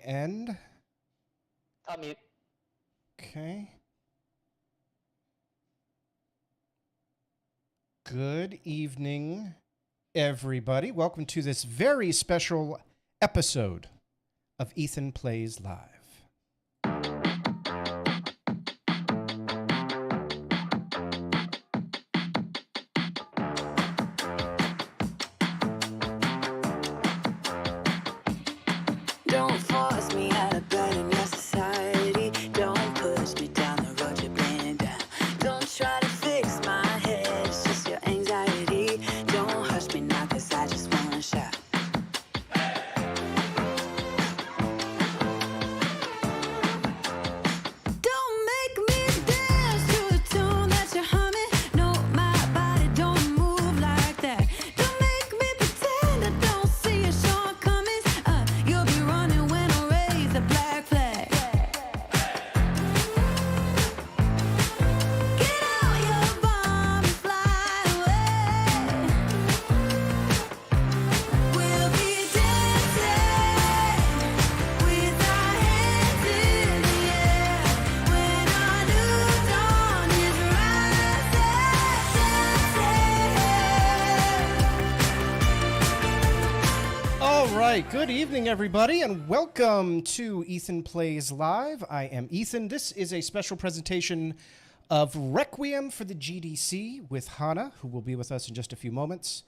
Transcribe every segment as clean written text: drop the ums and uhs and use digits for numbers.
end. I'll mute. Okay. Good evening, everybody. Welcome to this very special episode of Ethan Plays Live. Don't force me out of bed in your society. Don't push me down the road you're bringing down. Don't try to fix my head, it's just your anxiety. Don't hush me now, cause I just wanna shout. Don't make me dance to the tune that you're humming. No, my body don't move like that. Don't make me pretend I don't see your shortcomings. You'll be running when I raise the black flag. Get out your bomb and fly away. We'll be dancing with our hands in the air when our new dawn is rising. All right, good evening, everybody, and welcome to Ethan Plays Live. I am Ethan. This is a special presentation of Requiem for the GDC with Hana, who will be with us in just a few moments.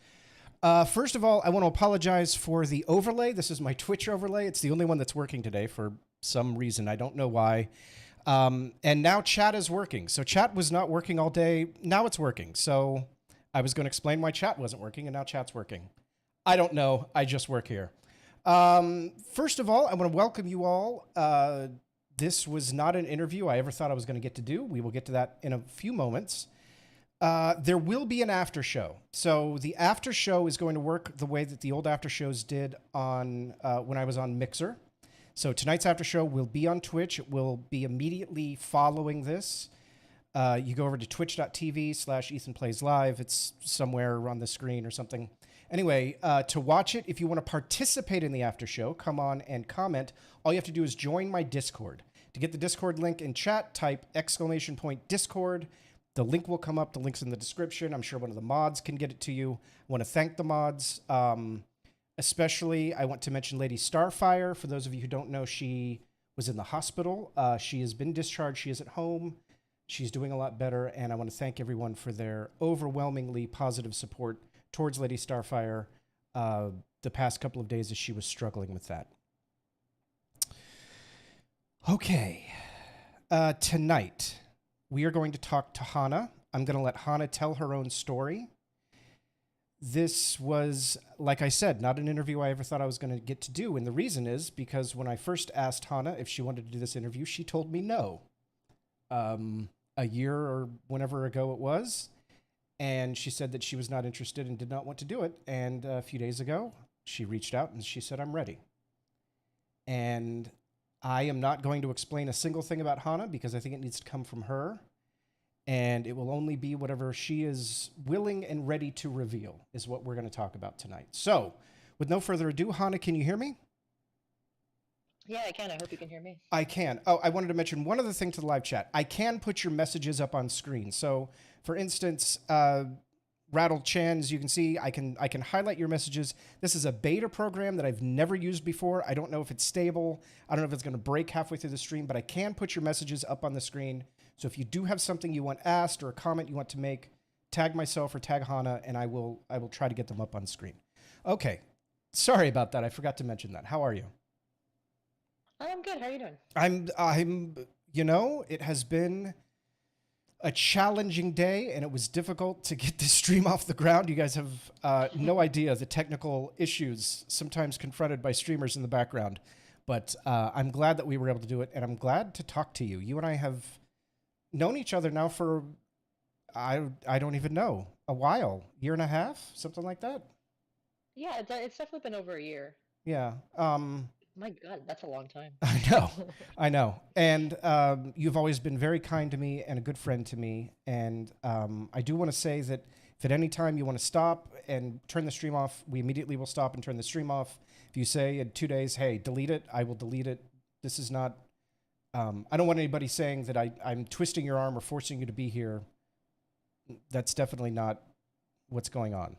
First of all, I want to apologize for the overlay. This is my Twitch overlay. It's the only one that's working today for some reason. I don't know why. And now chat is working. So chat was not working all day. Now it's working. So I was going to explain why chat wasn't working, and now chat's working. I don't know. I just work here. First of all, I want to welcome you all. This was not an interview I ever thought I was going to get to do. We will get to that in a few moments. There will be an after show. So the after show is going to work the way that the old after shows did on when I was on Mixer. So tonight's after show will be on Twitch. It will be immediately following this. You go over to twitch.tv/EthanPlaysLive. It's somewhere on the screen or something. Anyway, to watch it, if you want to participate in the after show, come on and comment. All you have to do is join my Discord. To get the Discord link in chat, type !Discord. The link will come up. The link's in the description. I'm sure one of the mods can get it to you. I want to thank the mods. Especially, I want to mention Lady Starfire. For those of you who don't know, she was in the hospital. She has been discharged. She is at home. She's doing a lot better. And I want to thank everyone for their overwhelmingly positive support towards Lady Starfire the past couple of days as she was struggling with that. Okay. Tonight, we are going to talk to Hana. I'm going to let Hana tell her own story. This was, like I said, not an interview I ever thought I was going to get to do. And the reason is because when I first asked Hana if she wanted to do this interview, she told me no. A year or whenever ago it was. And she said that she was not interested and did not want to do it. And a few days ago, she reached out and she said, I'm ready. And I am not going to explain a single thing about Hana because I think it needs to come from her. And it will only be whatever she is willing and ready to reveal is what we're going to talk about tonight. So, with no further ado, Hana, can you hear me? Yeah, I can. I hope you can hear me. I can. Oh, I wanted to mention one other thing to the live chat. I can put your messages up on screen. So, for instance, Rattle Chans, you can see I can highlight your messages. This is a beta program that I've never used before. I don't know if it's stable. I don't know if it's going to break halfway through the stream, but I can put your messages up on the screen. So if you do have something you want asked or a comment you want to make, tag myself or tag Hana, and I will try to get them up on screen. Okay. Sorry about that. I forgot to mention that. How are you? I'm good. How are you doing? I'm you know, it has been a challenging day, and it was difficult to get this stream off the ground. You guys have no idea the technical issues sometimes confronted by streamers in the background. But I'm glad that we were able to do it, and I'm glad to talk to you. You and I have known each other now for, I don't even know, a while. Year and a half? Something like that? Yeah, it's definitely been over a year. Yeah. My God, that's a long time. I know. And you've always been very kind to me and a good friend to me. And I do want to say that if at any time you want to stop and turn the stream off, we immediately will stop and turn the stream off. If you say in 2 days, hey, delete it, I will delete it. This is not, I don't want anybody saying that I'm twisting your arm or forcing you to be here. That's definitely not what's going on.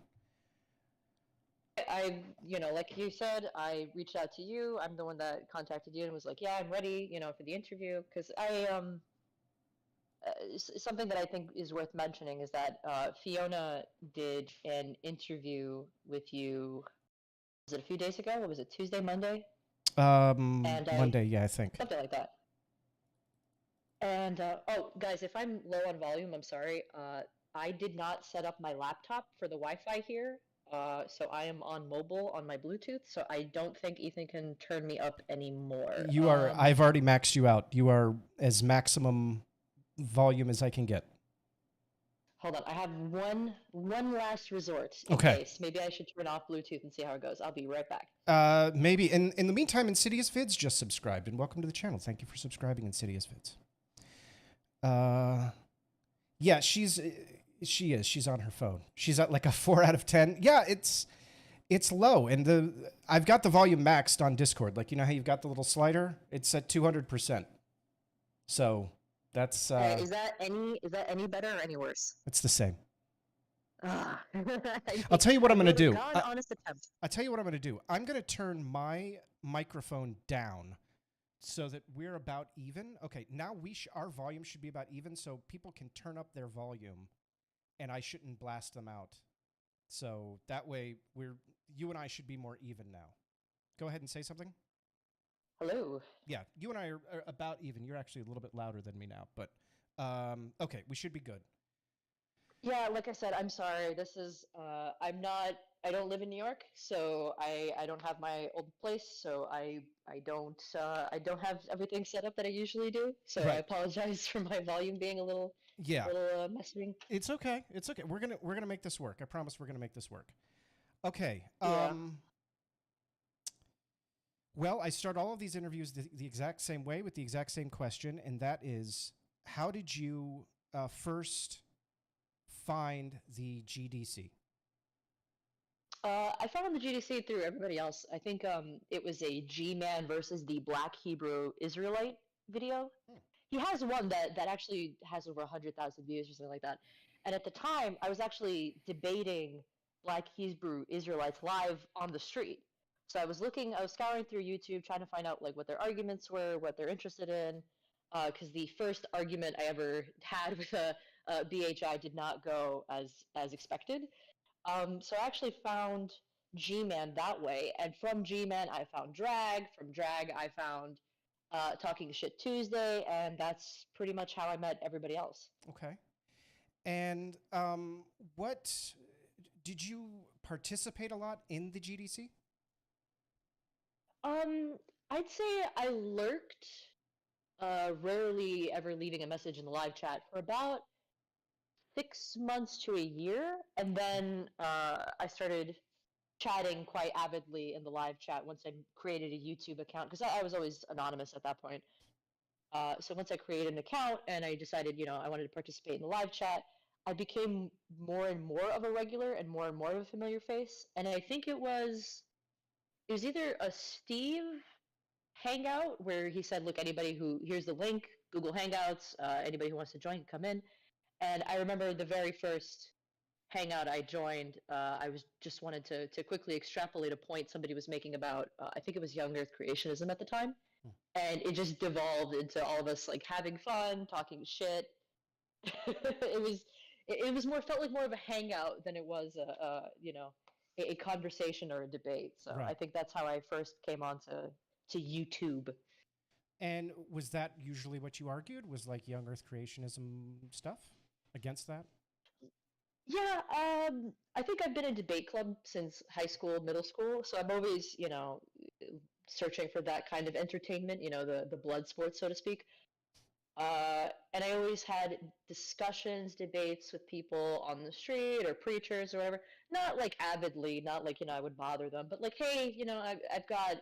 Like you said, I reached out to you. I'm the one that contacted you and was like, yeah, I'm ready, for the interview. Because something that I think is worth mentioning is that Fiona did an interview with you. Was it a few days ago? What was it? Tuesday, Monday? And Monday, yeah, I think. something like that. And oh, guys, if I'm low on volume, I'm sorry. I did not set up my laptop for the Wi-Fi here, so I am on mobile on my Bluetooth. So I don't think Ethan can turn me up anymore. You are. I've already maxed you out. You are as maximum volume as I can get. Hold on, I have one last resort in Okay. case. Maybe I should turn off Bluetooth and see how it goes. I'll be right back. Maybe. In the meantime, Insidious Vids just subscribed, and welcome to the channel. Thank you for subscribing, Insidious Vids. Yeah, she is. She's on her phone. She's at like a 4 out of 10. Yeah, it's low, and I've got the volume maxed on Discord. Like, you know how you've got the little slider? It's at 200%. So that's. Is that any better or any worse? It's the same. I'll I'll tell you what I'm going to do. Honest attempt. I'll tell you what I'm going to do. I'm going to turn my microphone down so that we're about even. Okay, now our volume should be about even, so people can turn up their volume, and I shouldn't blast them out. So that way, you and I should be more even now. Go ahead and say something. Hello. Yeah, you and I are about even. You're actually a little bit louder than me now, but okay, we should be good. Yeah, like I said, I'm sorry. This is I don't live in New York, so I don't have my old place, so I don't have everything set up that I usually do. So Right. I apologize for my volume being a little messy. It's okay. It's okay. We're gonna make this work. I promise we're gonna make this work. Okay. Yeah. Well, I start all of these interviews the exact same way with the exact same question, and that is, how did you first find the GDC? I found the GDC through everybody else. I think it was a G-Man versus the Black Hebrew Israelite video. He has one that actually has over 100,000 views or something like that. And at the time, I was actually debating Black Hebrew Israelites live on the street. So I was scouring through YouTube, trying to find out like what their arguments were, what they're interested in. Because the first argument I ever had with a BHI did not go as expected. So I actually found G-Man that way, and from G-Man I found Drag. From Drag I found Talking Shit Tuesday, and that's pretty much how I met everybody else. Okay. And what did you participate a lot in the GDC? I'd say I lurked, rarely ever leaving a message in the live chat for about 6 months to a year, and then I started chatting quite avidly in the live chat once I created a YouTube account, because I was always anonymous at that point. So once I created an account and I decided, I wanted to participate in the live chat, I became more and more of a regular and more of a familiar face. And I think it was either a Steve hangout where he said, look, here's the link, Google Hangouts, anybody who wants to join can come in. And I remember the very first hangout I joined, I just wanted to quickly extrapolate a point somebody was making about, I think it was young Earth creationism at the time. And it just devolved into all of us like having fun, talking shit. It was felt like more of a hangout than it was a conversation or a debate. So Right. I think that's how I first came on to YouTube. And was that usually what you argued? Was like young Earth creationism stuff against that? Yeah, I think I've been in debate club since high school, middle school. So I'm always, searching for that kind of entertainment, the blood sports, so to speak. And I always had discussions, debates with people on the street or preachers or whatever. Not like avidly, not like, I would bother them, but like, hey, I've got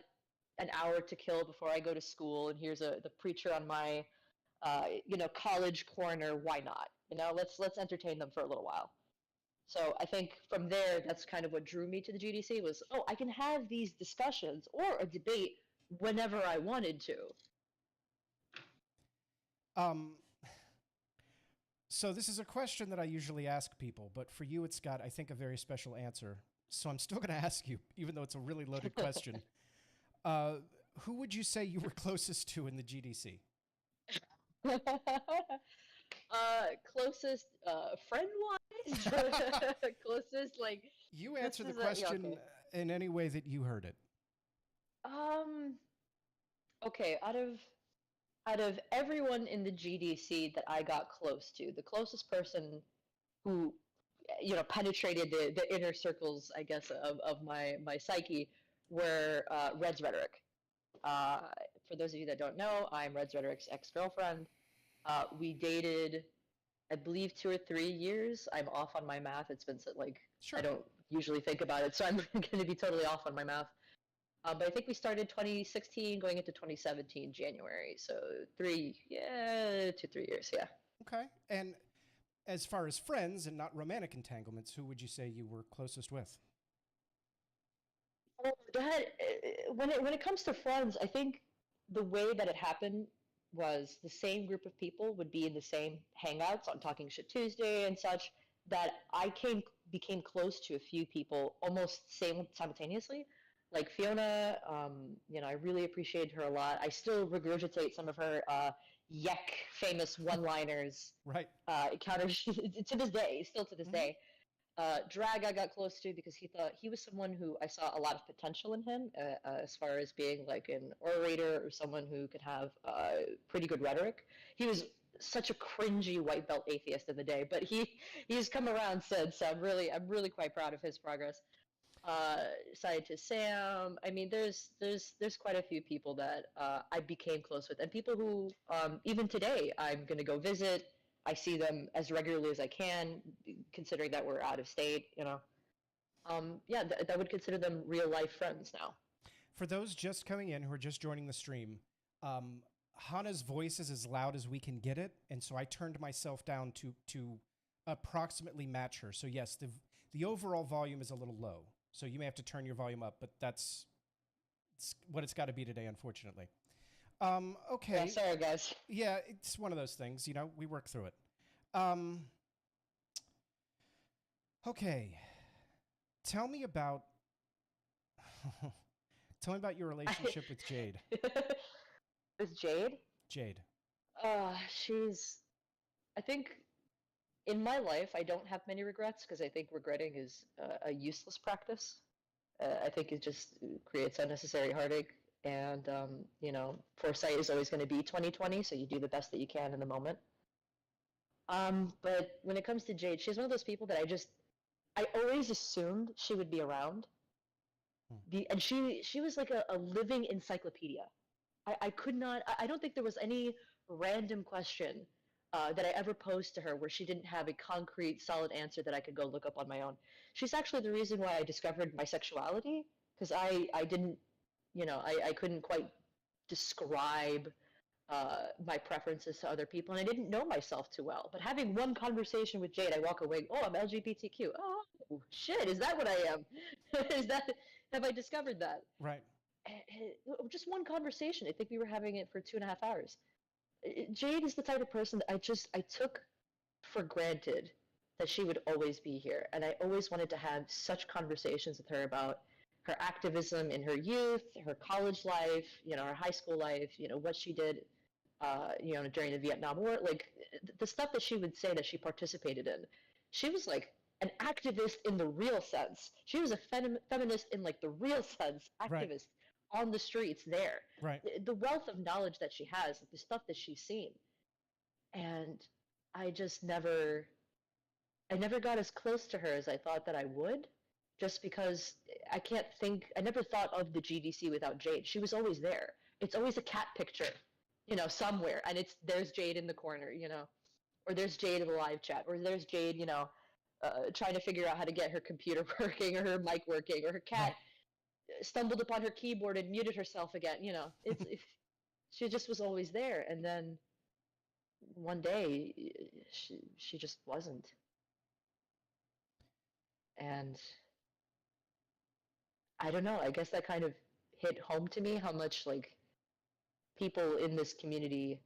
an hour to kill before I go to school, and here's the preacher on my, college corner. Why not? Let's entertain them for a little while. So I think from there, that's kind of what drew me to the GDC was, oh, I can have these discussions or a debate whenever I wanted to. So this is a question that I usually ask people, but for you, it's got, I think, a very special answer. So I'm still going to ask you, even though it's a really loaded question. Who would you say you were closest to in the GDC? Closest friend-wise? Closest, like... You this answer the is a- yeah, question okay. in any way that you heard it. Okay, out of everyone in the GDC that I got close to, the closest person who, you know, penetrated the inner circles, I guess, of my psyche were Red's Rhetoric. For those of you that don't know, I'm Red's Rhetoric's ex-girlfriend. We dated, I believe, 2 or 3 years. I'm off on my math. It's been like, Sure. I don't usually think about it, so I'm going to be totally off on my math. But I think we started 2016 going into 2017 January. So 2 to 3 years, yeah. Okay. And as far as friends and not romantic entanglements, who would you say you were closest with? Well, go ahead. When it comes to friends, I think the way that it happened was the same group of people would be in the same hangouts on Talking Shit Tuesday and such, that I became close to a few people almost simultaneously. Like Fiona, you know, I really appreciated her a lot. I still regurgitate some of her famous one-liners. Right. Counters to this day, still to this day. Drag I got close to because he was someone who I saw a lot of potential in him as far as being like an orator or someone who could have pretty good rhetoric. He was such a cringy white belt atheist in the day, but he's come around since. So I'm really quite proud of his progress. Scientist Sam. I mean, there's quite a few people that I became close with, and people who even today I'm gonna go visit. I see them as regularly as I can, considering that we're out of state. You know, yeah, I would consider them real life friends now. For those just coming in who are just joining the stream, Hana's voice is as loud as we can get it, and so I turned myself down to approximately match her. So yes, the overall volume is a little low. So you may have to turn your volume up, but it's what it's got to be today, unfortunately. Okay. Yeah, sorry, guys. Yeah, it's one of those things, you know, we work through it. Okay. Tell me about your relationship with Jade. With Jade? Jade. I think in my life, I don't have many regrets because I think regretting is a useless practice. I think it just creates unnecessary heartache. And, you know, foresight is always going to be 2020, so you do the best that you can in the moment. But when it comes to Jade, she's one of those people that I always assumed she would be around. And she was like a living encyclopedia. I don't think there was any random question that I ever posed to her where she didn't have a concrete, solid answer that I could go look up on my own. She's actually the reason why I discovered my sexuality, because I didn't, you know, I couldn't quite describe my preferences to other people, and I didn't know myself too well. But having one conversation with Jade, I walk away, oh, I'm LGBTQ. Oh, shit, is that what I am? Have I discovered that? Right. Just one conversation. I think we were having it for 2.5 hours. Jade is the type of person that I took for granted that she would always be here. And I always wanted to have such conversations with her about her activism in her youth, her college life, you know, her high school life, you know, what she did, you know, during the Vietnam War, like the stuff that she would say that she participated in. She was like an activist in the real sense. She was a feminist in like the real sense, activist on the streets there. Right. The wealth of knowledge that she has, the stuff that she's seen. And I never got as close to her as I thought that I would, just because I never thought of the GDC without Jade. She was always there. It's always a cat picture, you know, somewhere, and there's Jade in the corner, you know, or there's Jade in the live chat, or there's Jade, you know, trying to figure out how to get her computer working or her mic working, or her cat stumbled upon her keyboard and muted herself again, you know. She just was always there, and then one day she just wasn't. And I don't know, I guess that kind of hit home to me how much like people in this community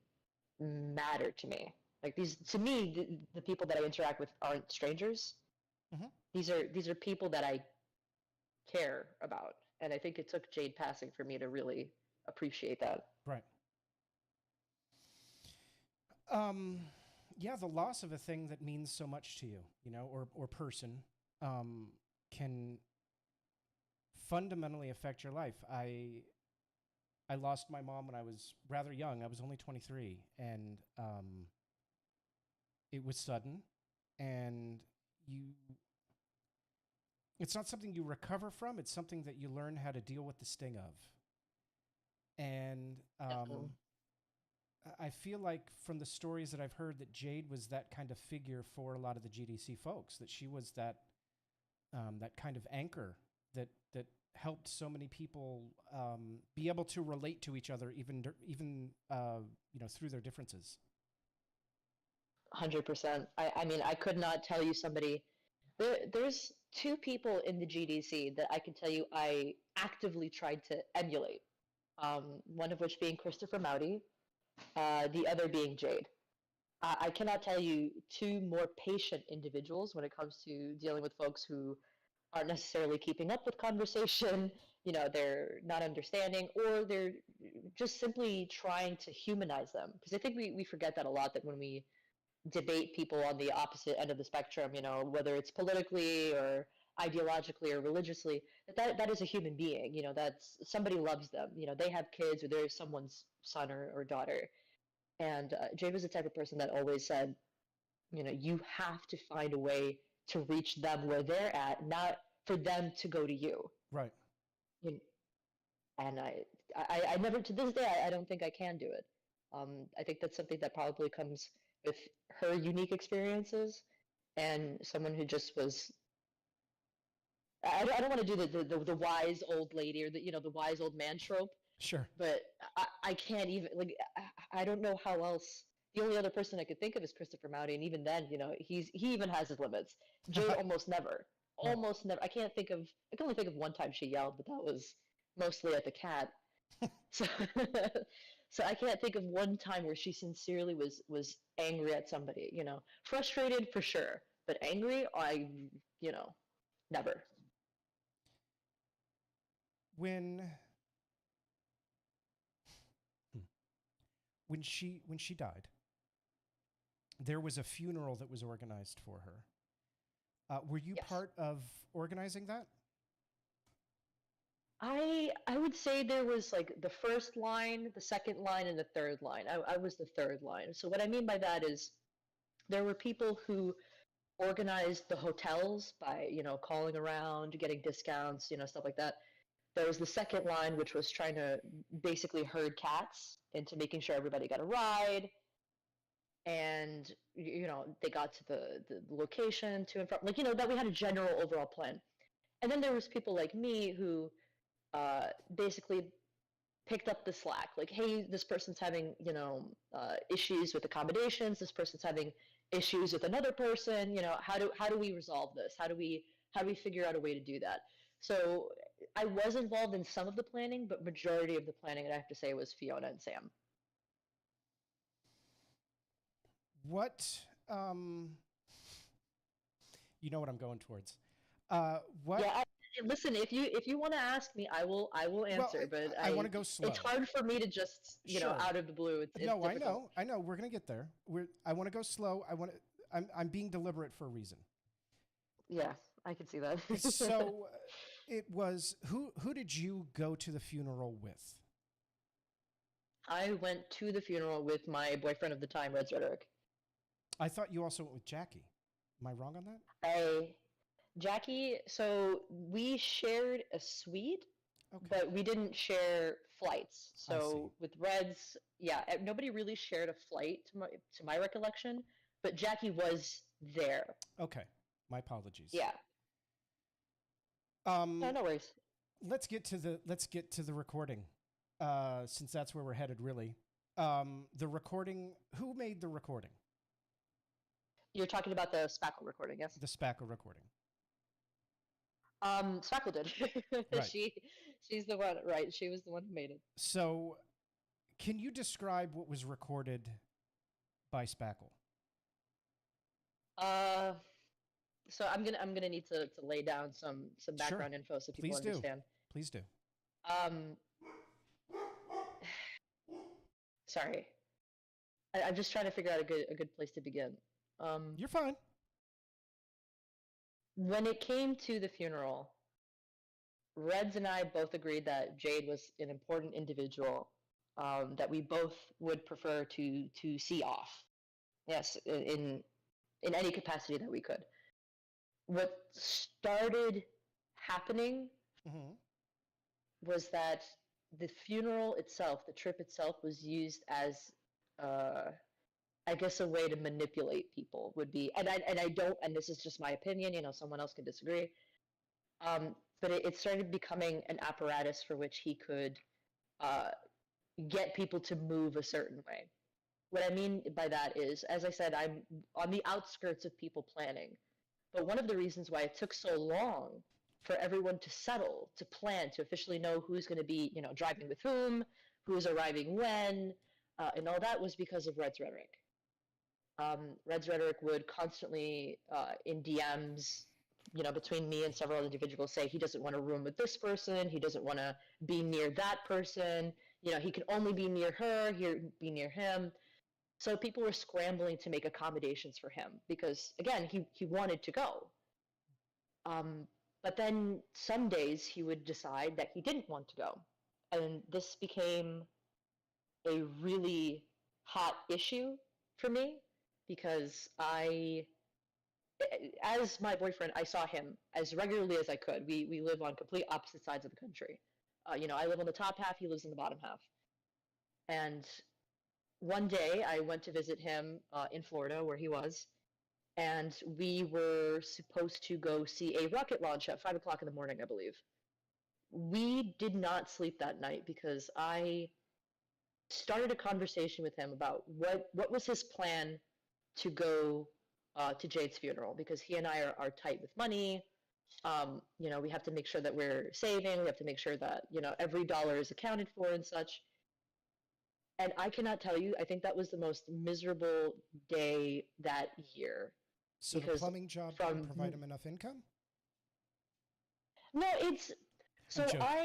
matter to me. Like these, to me, the people that I interact with aren't strangers. Mhm. These are people that I care about, and I think it took Jade passing for me to really appreciate that. Right. Um, yeah, the loss of a thing that means so much to you, or person, um, can fundamentally affect your life. I lost my mom when I was rather young. I was only 23, and it was sudden, and you. It's not something you recover from. It's something that you learn how to deal with the sting of. And Definitely. I feel like from the stories that I've heard that Jade was that kind of figure for a lot of the GDC folks. That she was that kind of anchor that helped so many people be able to relate to each other, even through their differences. 100%. I mean, I could not tell you somebody. There's two people in the GDC that I can tell you I actively tried to emulate. One of which being Christopher Mowdy, the other being Jade. I cannot tell you two more patient individuals when it comes to dealing with folks who aren't necessarily keeping up with conversation. They're not understanding, or they're just simply trying to humanize them. Because I think we forget that a lot, that when we debate people on the opposite end of the spectrum, whether it's politically or ideologically or religiously, that is a human being. That's somebody loves them. They have kids, or they're someone's son or daughter. And Jade was the type of person that always said, you have to find a way to reach them where they're at, not for them to go to you. Right. You and I never, to this day, I don't think I can do it. I think that's something that probably comes with her unique experiences, and someone who just was. I don't want to do the wise old lady, or the wise old man trope, Sure. but I can't even, like, I don't know how else. The only other person I could think of is Christopher Mowdy, and even then, he even has his limits. Jade almost never, Right. almost never. I can only think of one time she yelled, but that was mostly at the cat. So, so I can't think of one time where she sincerely was angry at somebody. Frustrated for sure, but angry, never. When when she died, there was a funeral that was organized for her. Were you Yes. part of organizing that? I would say there was like the first line, the second line, and the third line. I was the third line. So what I mean by that is there were people who organized the hotels by, calling around, getting discounts, stuff like that. There was the second line, which was trying to basically herd cats into making sure everybody got a ride. And, they got to the location to and from, like, that we had a general overall plan. And then there was people like me who basically picked up the slack. Like, hey, this person's having, issues with accommodations. This person's having issues with another person. How do we resolve this? How do we figure out a way to do that? So I was involved in some of the planning, but majority of the planning, I have to say, was Fiona and Sam. What you know what I'm going towards. What Yeah, listen. If you want to ask me, I will answer. Well, But I want to go slow. it's hard for me to just Sure. out of the blue. It's No, difficult. I know. We're gonna get there. I want to go slow. I'm being deliberate for a reason. Yeah, I can see that. So it was who did you go to the funeral with? I went to the funeral with my boyfriend of the time, Red Rhetoric. I thought you also went with Jackie. Am I wrong on that? Jackie, so we shared a suite, Okay. but we didn't share flights. I So with Reds, yeah, nobody really shared a flight to my recollection, but Jackie was there. Okay. My apologies. Yeah. No worries. Let's get to the recording, since that's where we're headed, really. The recording. Who made the recording? You're talking about the Spackle recording, yes? The Spackle recording. Spackle did. Right. She's the one, right? She was the one who made it. So, can you describe what was recorded by Spackle? So I'm gonna need to lay down some background info so people Please do. understand. Please do. Um, sorry, I'm just trying to figure out a good place to begin. You're fine. When it came to the funeral, Reds and I both agreed that Jade was an important individual that we both would prefer to see off. Yes, in any capacity that we could. What started happening was that the funeral itself, the trip itself, was used as, I guess, a way to manipulate people. Would be, and I don't, and this is just my opinion. You know, someone else can disagree. But it started becoming an apparatus for which he could get people to move a certain way. What I mean by that is, as I said, I'm on the outskirts of people planning. But one of the reasons why it took so long for everyone to settle, to plan, to officially know who's going to be, you know, driving with whom, who's arriving when, and all that was because of Red's rhetoric. Red's rhetoric would constantly, in DMs, you know, between me and several individuals, say he doesn't want to room with this person, he doesn't want to be near that person, you know, he can only be near her, be near him. So people were scrambling to make accommodations for him because, again, he wanted to go. But then some days he would decide that he didn't want to go. And this became a really hot issue for me because as my boyfriend, I saw him as regularly as I could. We live on complete opposite sides of the country. You know, I live on the top half, he lives in the bottom half. And one day I went to visit him in Florida where he was, and we were supposed to go see a rocket launch at 5 o'clock in the morning, I believe. We did not sleep that night because I started a conversation with him about what was his plan to go to Jade's funeral, because he and I are tight with money. You know, we have to make sure that we're saving. We have to make sure that, you know, every dollar is accounted for and such. And I cannot tell you, I think that was the most miserable day that year. So the plumbing job didn't provide him enough income? No, so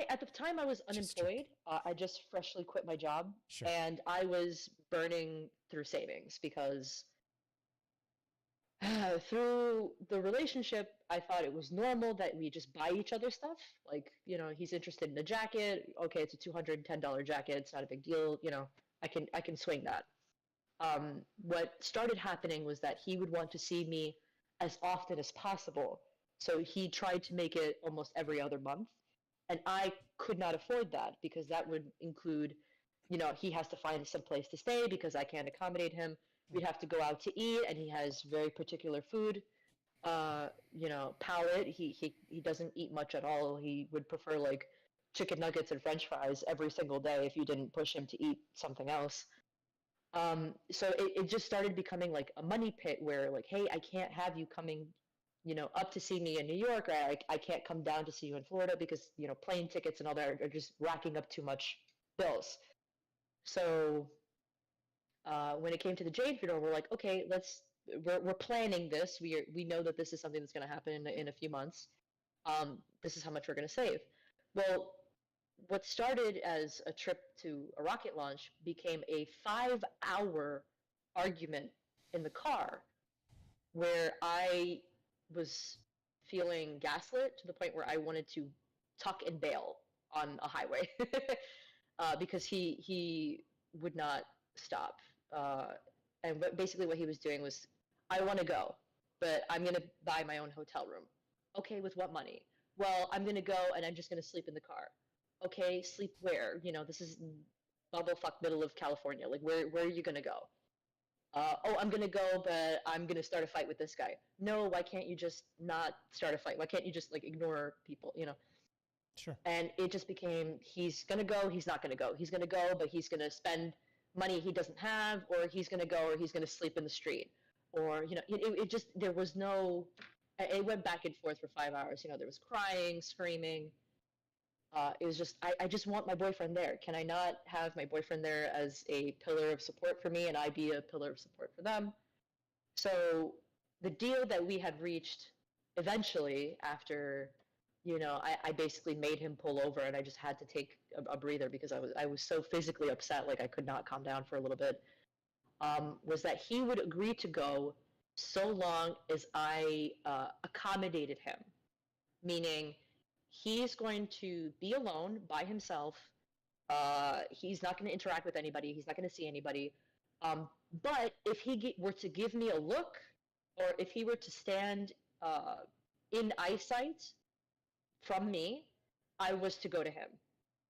at the time I was unemployed. I just freshly quit my job. Sure. And I was burning through savings because through the relationship, I thought it was normal that we just buy each other stuff. Like, you know, he's interested in a jacket. Okay, it's a $210 jacket. It's not a big deal. You know, I can swing that. What started happening was that he would want to see me as often as possible. So he tried to make it almost every other month. And I could not afford that because that would include, you know, he has to find some place to stay because I can't accommodate him. We'd have to go out to eat, and he has very particular food, you know, palate. He doesn't eat much at all. He would prefer like chicken nuggets and French fries every single day if you didn't push him to eat something else. So it just started becoming like a money pit where like, hey, I can't have you coming, you know, up to see me in New York. Or I can't come down to see you in Florida because, you know, plane tickets and all that are just racking up too much bills. So when it came to the Jade funeral, we're like, okay, we're planning this. We know that this is something that's going to happen in a few months. This is how much we're going to save. Well, what started as a trip to a rocket launch became a 5-hour argument in the car where I was feeling gaslit to the point where I wanted to tuck and bail on a highway because he would not stop. And basically what he was doing was, I want to go, but I'm going to buy my own hotel room. Okay, with what money? Well, I'm going to go and I'm just going to sleep in the car. Okay, sleep where? You know, this is bubblefuck middle of California. Like, where are you going to go? Oh, I'm going to go, but I'm going to start a fight with this guy. No, why can't you just not start a fight? Why can't you just, like, ignore people, you know? Sure. And it just became, he's going to go, he's not going to go. He's going to go, but he's going to spend money he doesn't have, or he's going to go, or he's going to sleep in the street. Or, you know, it just, there was no it went back and forth for 5 hours. There was crying, screaming. It was just, I just want my boyfriend there. Can I not have my boyfriend there as a pillar of support for me and I be a pillar of support for them? So the deal that we had reached eventually after, I basically made him pull over and I just had to take a breather because I was so physically upset, like I could not calm down for a little bit, was that he would agree to go so long as I accommodated him, meaning he's going to be alone by himself. He's not going to interact with anybody. He's not going to see anybody. But if he were to give me a look, or if he were to stand in eyesight from me, I was to go to him.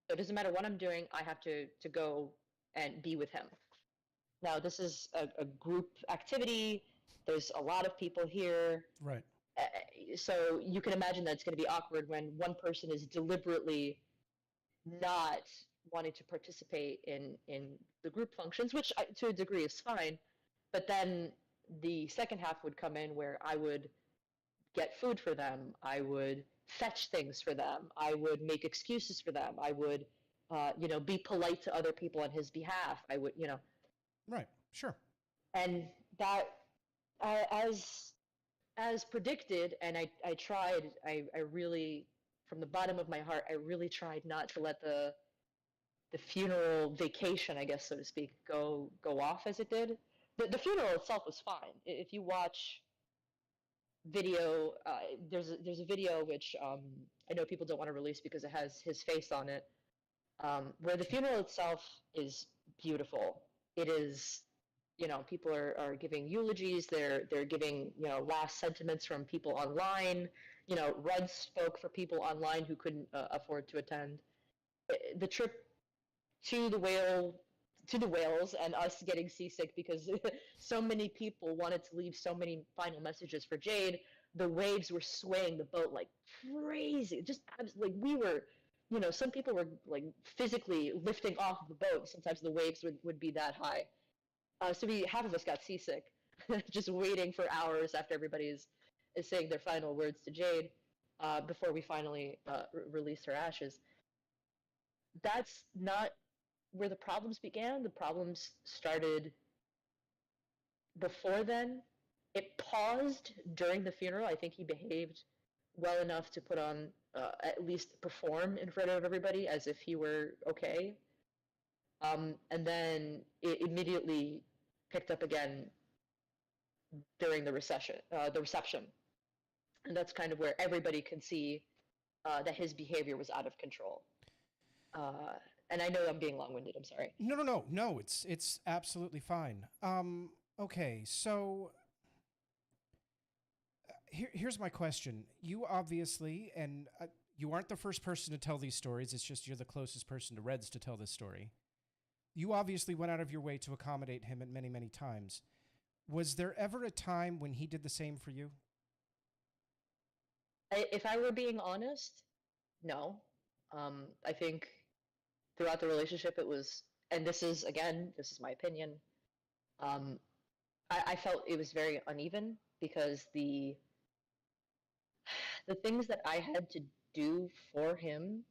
So it doesn't matter what I'm doing. I have to go and be with him. Now, this is a group activity. There's a lot of people here. Right. So you can imagine that it's going to be awkward when one person is deliberately not wanting to participate in the group functions, which to a degree is fine. But then the second half would come in where I would get food for them. I would fetch things for them. I would make excuses for them. I would, be polite to other people on his behalf. I would, Right. Sure. And that, as predicted, and I tried, I really, from the bottom of my heart, I really tried not to let the funeral vacation, I guess, so to speak, go off as it did. The funeral itself was fine. If you watch video, there's a video which I know people don't want to release because it has his face on it, where the funeral itself is beautiful. It is, people are giving eulogies. They're giving, last sentiments from people online. Red spoke for people online who couldn't afford to attend. The trip to the whales and us getting seasick because so many people wanted to leave so many final messages for Jade. The waves were swaying the boat like crazy. Just like we were, some people were like physically lifting off the boat. Sometimes the waves would be that high. So half of us got seasick, just waiting for hours after everybody is saying their final words to Jade before we finally released her ashes. That's not where the problems began. The problems started before then. It paused during the funeral. I think he behaved well enough to put on, at least perform in front of everybody as if he were okay. And then it immediately picked up again during the reception. And that's kind of where everybody can see that his behavior was out of control. And I know I'm being long-winded. I'm sorry. No. It's absolutely fine. Okay, so here's my question. You obviously, and you aren't the first person to tell these stories. It's just you're the closest person to Reds to tell this story. You obviously went out of your way to accommodate him at many, many times. Was there ever a time when he did the same for you? If I were being honest, no. I think throughout the relationship it was, and this is my opinion, I felt it was very uneven because the things that I had to do for him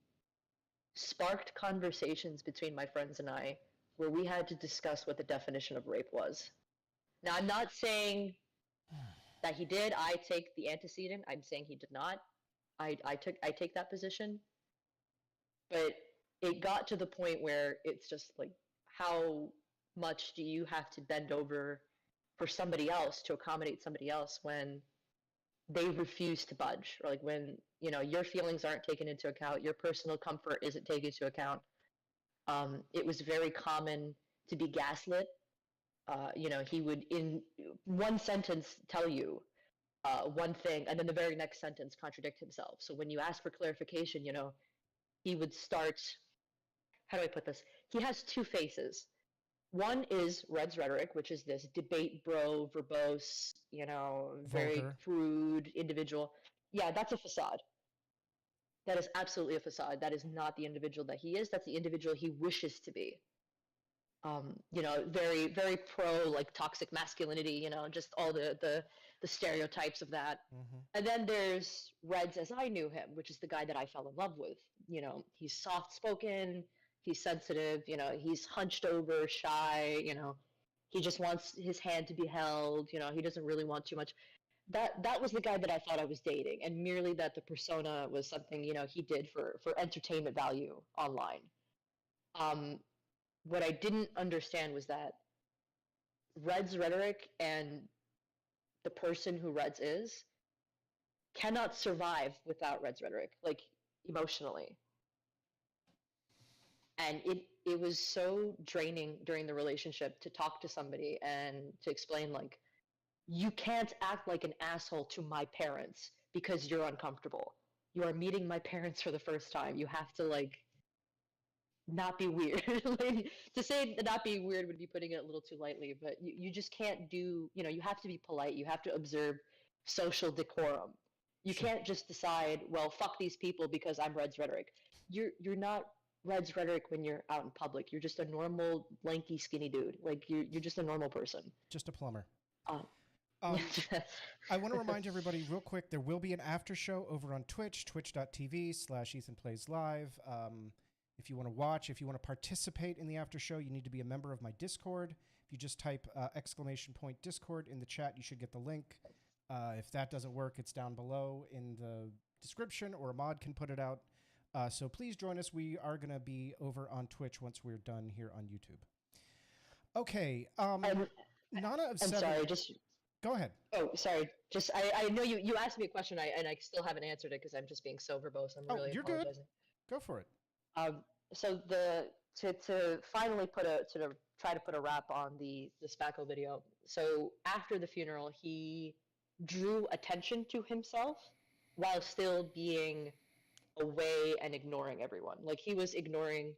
sparked conversations between my friends and I where we had to discuss what the definition of rape was. Now, I'm not saying that he did. I take the antecedent. I'm saying he did not. I take that position. But it got to the point where it's just like, how much do you have to bend over for somebody else to accommodate somebody else when they refuse to budge, or like when, your feelings aren't taken into account, your personal comfort isn't taken into account. It was very common to be gaslit. He would in one sentence tell you one thing, and then the very next sentence contradict himself. So when you ask for clarification, he would start, how do I put this? He has two faces. One is Red's rhetoric, which is this debate bro, verbose, very Vulgar. crude individual. Yeah, that's a facade. That is absolutely a facade. That is not the individual that he is. That's the individual he wishes to be. Very very pro like toxic masculinity, just all the stereotypes of that. Mm-hmm. And then there's Reds as I knew him, which is the guy that I fell in love with. He's soft spoken, he's sensitive, he's hunched over, shy, he just wants his hand to be held, he doesn't really want too much. That was the guy that I thought I was dating, and merely that the persona was something, he did for entertainment value online. Um, what I didn't understand was that Red's rhetoric and the person who Reds is cannot survive without Red's rhetoric, like emotionally. And it was so draining during the relationship to talk to somebody and to explain like, you can't act like an asshole to my parents because you're uncomfortable. You are meeting my parents for the first time. You have to like not be weird. Like, to say not be weird would be putting it a little too lightly, but you just can't do, you have to be polite. You have to observe social decorum. You Sure. can't just decide, well, fuck these people because I'm Red's rhetoric. You're not Red's rhetoric when you're out in public. You're just a normal, lanky, skinny dude. Like you're just a normal person. Just a plumber. Um, I want to remind everybody real quick, there will be an after show over on Twitch, twitch.tv/EthanPlaysLive. If you want to watch, if you want to participate in the after show, you need to be a member of my Discord. If you just type !Discord in the chat, you should get the link. If that doesn't work, it's down below in the description, or a mod can put it out. So please join us. We are going to be over on Twitch once we're done here on YouTube. Okay. Nana of I'm Seven. sorry, just Go ahead. oh, sorry. Just I know you asked me a question, and I still haven't answered it because I'm just being so verbose. I'm really You're good. apologizing. Go for it. So to finally try to put a wrap on the Spackle video. So after the funeral, he drew attention to himself while still being away and ignoring everyone. Like he was ignoring.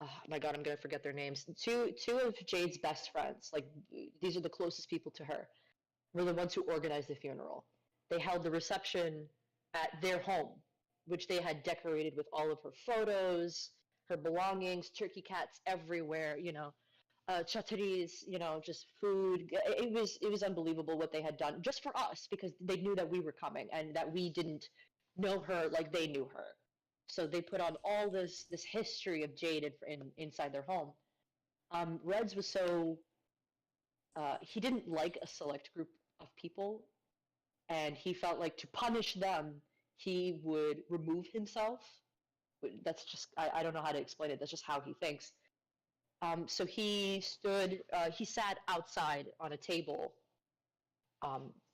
Oh my God, I'm gonna forget their names. Two of Jade's best friends. Like these are the closest people to her. Were the ones who organized the funeral. They held the reception at their home, which they had decorated with all of her photos, her belongings, turkey cats everywhere, chataris, just food. It was unbelievable what they had done just for us, because they knew that we were coming and that we didn't know her like they knew her. So they put on all this history of Jade inside their home. Reds was so he didn't like a select group of people, and he felt like to punish them, he would remove himself. That's just, I don't know how to explain it. That's just how he thinks. So he sat outside on a table,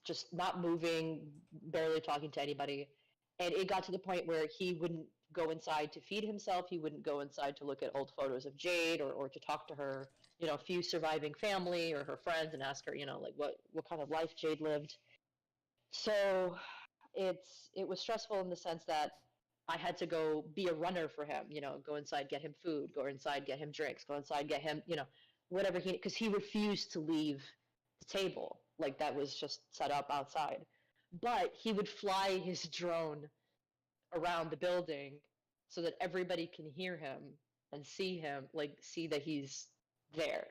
just not moving, barely talking to anybody. And it got to the point where he wouldn't go inside to feed himself. He wouldn't go inside to look at old photos of Jade or to talk to her, a few surviving family or her friends and ask her, like what kind of life Jade lived. So it was stressful in the sense that I had to go be a runner for him, go inside, get him food, go inside, get him drinks, go inside, get him, whatever because he refused to leave the table. Like that was just set up outside. But he would fly his drone around the building so that everybody can hear him and see him, like see that he's there,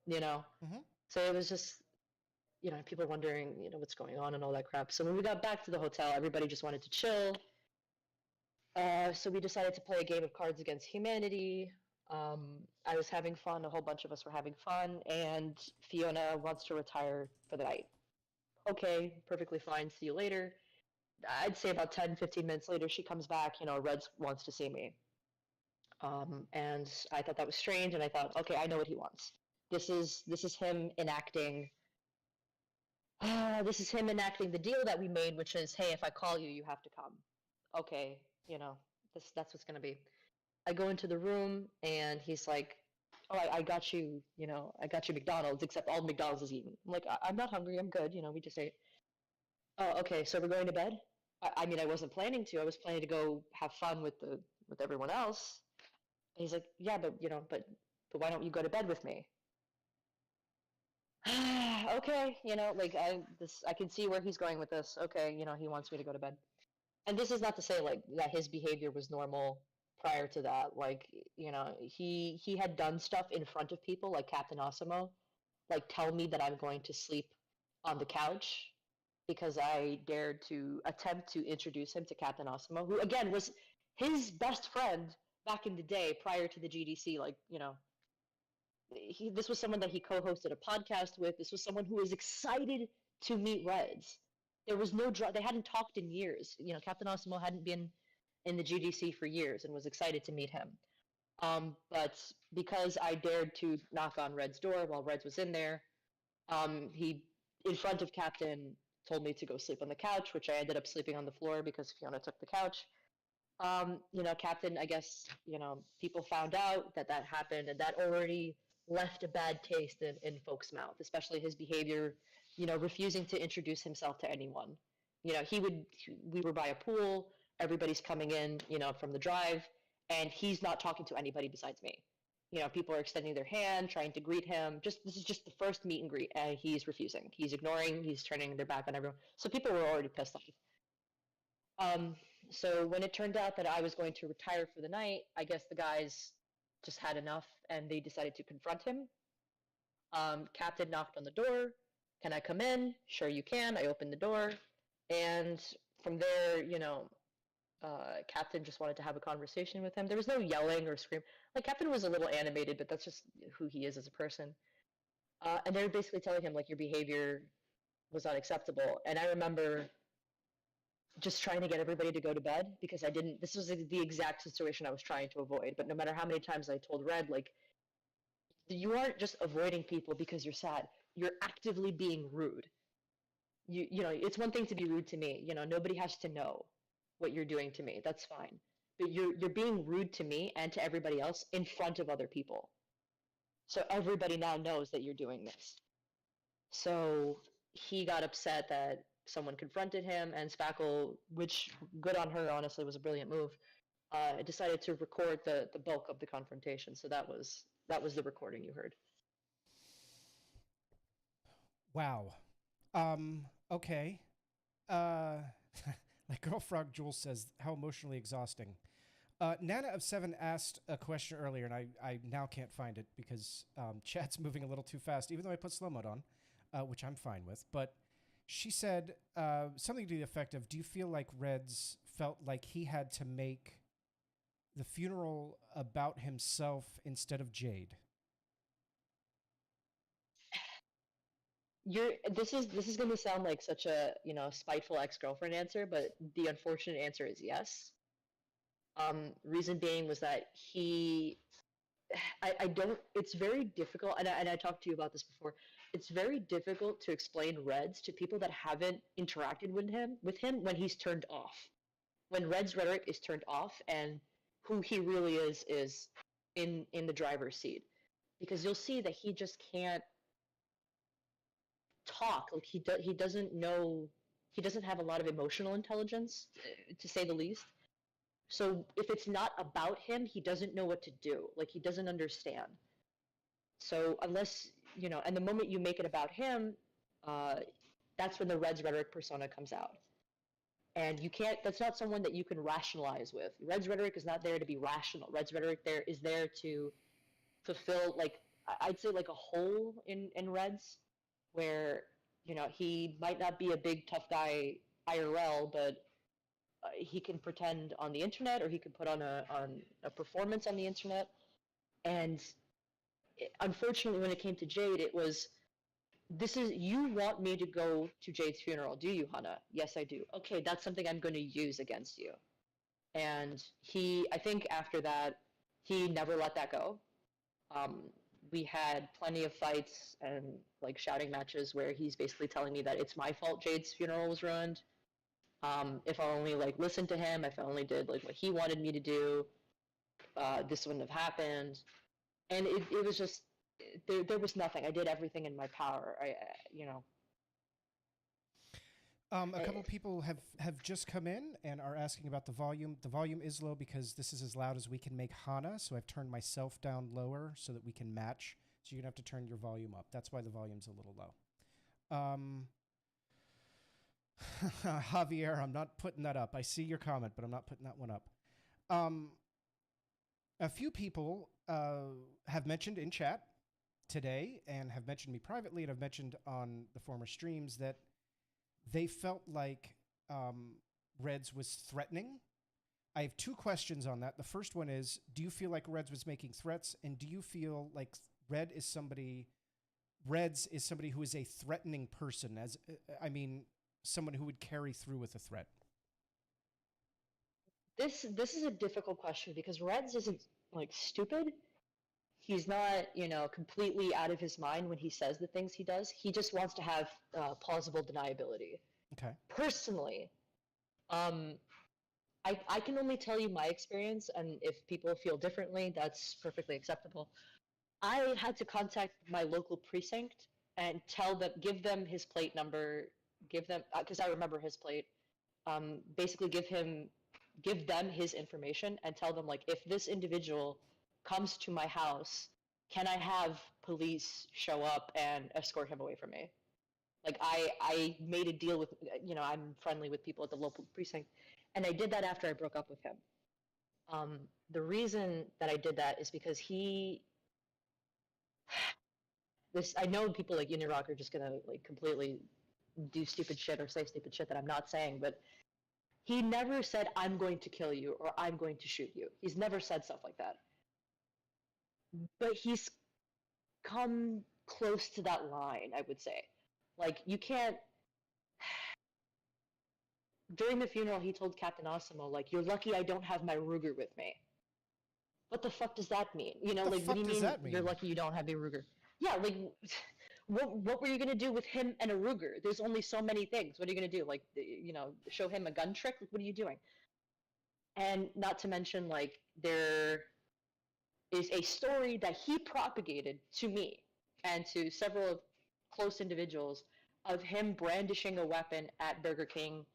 Mm-hmm. So it was just, people wondering, what's going on and all that crap. So when we got back to the hotel, everybody just wanted to chill. So we decided to play a game of Cards Against Humanity. I was having fun. A whole bunch of us were having fun. And Fiona wants to retire for the night. Okay, perfectly fine. See you later. I'd say about 10, 15 minutes later, she comes back. Reds wants to see me. And I thought that was strange. And I thought, okay, I know what he wants. This is him enacting. This is him enacting the deal that we made, which is, hey, if I call you, you have to come. Okay, that's what's gonna be. I go into the room and he's like, oh, I got you, I got you McDonald's, except all McDonald's is eaten. I'm like, I'm not hungry, I'm good, we just ate. Oh, okay, so we're going to bed? I mean, I wasn't planning to. I was planning to go have fun with everyone else. And he's like, yeah, but but why don't you go to bed with me? Okay, I can see where he's going with this. Okay, he wants me to go to bed. And this is not to say like that his behavior was normal prior to that. Like, he had done stuff in front of people, like Captain Asimo, like tell me that I'm going to sleep on the couch because I dared to attempt to introduce him to Captain Asimo, who again was his best friend back in the day prior to the GDC. Like, this was someone that he co-hosted a podcast with. This was someone who was excited to meet Reds. There was no they hadn't talked in years. Captain Asimo hadn't been in the GDC for years and was excited to meet him. But because I dared to knock on Red's door while Reds was in there, he, in front of Captain, told me to go sleep on the couch, which I ended up sleeping on the floor because Fiona took the couch. Captain, I guess, people found out that that happened, and that already left a bad taste in folks' mouth, especially his behavior, refusing to introduce himself to anyone. We were by a pool, everybody's coming in, from the drive, and he's not talking to anybody besides me. People are extending their hand, trying to greet him. This is just the first meet and greet, and he's refusing. He's ignoring. He's turning their back on everyone. So people were already pissed off. So when it turned out that I was going to retire for the night, I guess the guys just had enough, and they decided to confront him. Captain knocked on the door. Can I come in? Sure you can. I opened the door, and from there, Captain just wanted to have a conversation with him. There was no yelling or scream. Like, Captain was a little animated, but that's just who he is as a person. And they were basically telling him, like, your behavior was unacceptable. And I remember just trying to get everybody to go to bed because this was the exact situation I was trying to avoid. But no matter how many times I told Red, like, you aren't just avoiding people because you're sad. You're actively being rude. It's one thing to be rude to me. Nobody has to know what you're doing to me. That's fine. But you're being rude to me and to everybody else in front of other people. So everybody now knows that you're doing this. So he got upset that someone confronted him, and Spackle, which, good on her, honestly, was a brilliant move, decided to record the bulk of the confrontation. So that was the recording you heard. Wow. Okay. Like Girl Frog Jules says, how emotionally exhausting. Nana of 7 asked a question earlier, and I now can't find it because chat's moving a little too fast, even though I put slow mode on, which I'm fine with. But she said something to the effect of, do you feel like Reds felt like he had to make the funeral about himself instead of Jade? This is going to sound like such a spiteful ex-girlfriend answer, but the unfortunate answer is yes. Reason being was that I don't. It's very difficult, and I talked to you about this before. It's very difficult to explain Reds to people that haven't interacted with him when he's turned off. When Red's rhetoric is turned off, and who he really is in the driver's seat, because you'll see that he just can't talk. Like, he doesn't know. He doesn't have a lot of emotional intelligence, to say the least. So if it's not about him, he doesn't know what to do. Like, he doesn't understand. So unless, and the moment you make it about him, that's when the Reds rhetoric persona comes out. And that's not someone that you can rationalize with. Reds rhetoric is not there to be rational. Reds rhetoric is there to fulfill, like, I'd say, like, a hole in Reds, where, he might not be a big tough guy IRL, but he can pretend on the internet, or he can put on a performance on the internet. And unfortunately, when it came to Jade, it was, you want me to go to Jade's funeral, do you, Hana? Yes, I do. Okay, that's something I'm going to use against you. And I think after that, he never let that go. We had plenty of fights and, like, shouting matches where he's basically telling me that it's my fault Jade's funeral was ruined. If I only, like, listened to him, if I only did, like, what he wanted me to do, this wouldn't have happened. And it was just, there was nothing. I did everything in my power. A couple people have just come in and are asking about the volume. The volume is low because this is as loud as we can make Hana, so I've turned myself down lower so that we can match. So you're going to have to turn your volume up. That's why the volume's a little low. Javier, I'm not putting that up. I see your comment, but I'm not putting that one up. A few people have mentioned in chat today and have mentioned me privately and have mentioned on the former streams that they felt like Reds was threatening. I have two questions on that. The first one is, do you feel like Reds was making threats? And do you feel like Reds is somebody who is a threatening person, someone who would carry through with a threat? This is a difficult question because Reds isn't like stupid. He's not, completely out of his mind when he says the things he does. He just wants to have plausible deniability. Okay. Personally, I can only tell you my experience, and if people feel differently, that's perfectly acceptable. I had to contact my local precinct and give them his plate number, because I remember his plate. Basically, give them his information and tell them, like, if this individual comes to my house, can I have police show up and escort him away from me? Like, I made a deal with, I'm friendly with people at the local precinct, and I did that after I broke up with him. The reason that I did that is because I know people like Unirock are just gonna like completely do stupid shit or say stupid shit that I'm not saying, but he never said, I'm going to kill you or I'm going to shoot you. He's never said stuff like that. But he's come close to that line, I would say. Like, you can't. During the funeral, he told Captain Osimo, like, you're lucky I don't have my Ruger with me. What the fuck does that mean? What do you mean you're lucky you don't have a Ruger? Yeah, like, what were you going to do with him and a Ruger? There's only so many things. What are you going to do? Like, show him a gun trick? Like, what are you doing? And not to mention, like, there is a story that he propagated to me and to several close individuals of him brandishing a weapon at Burger King,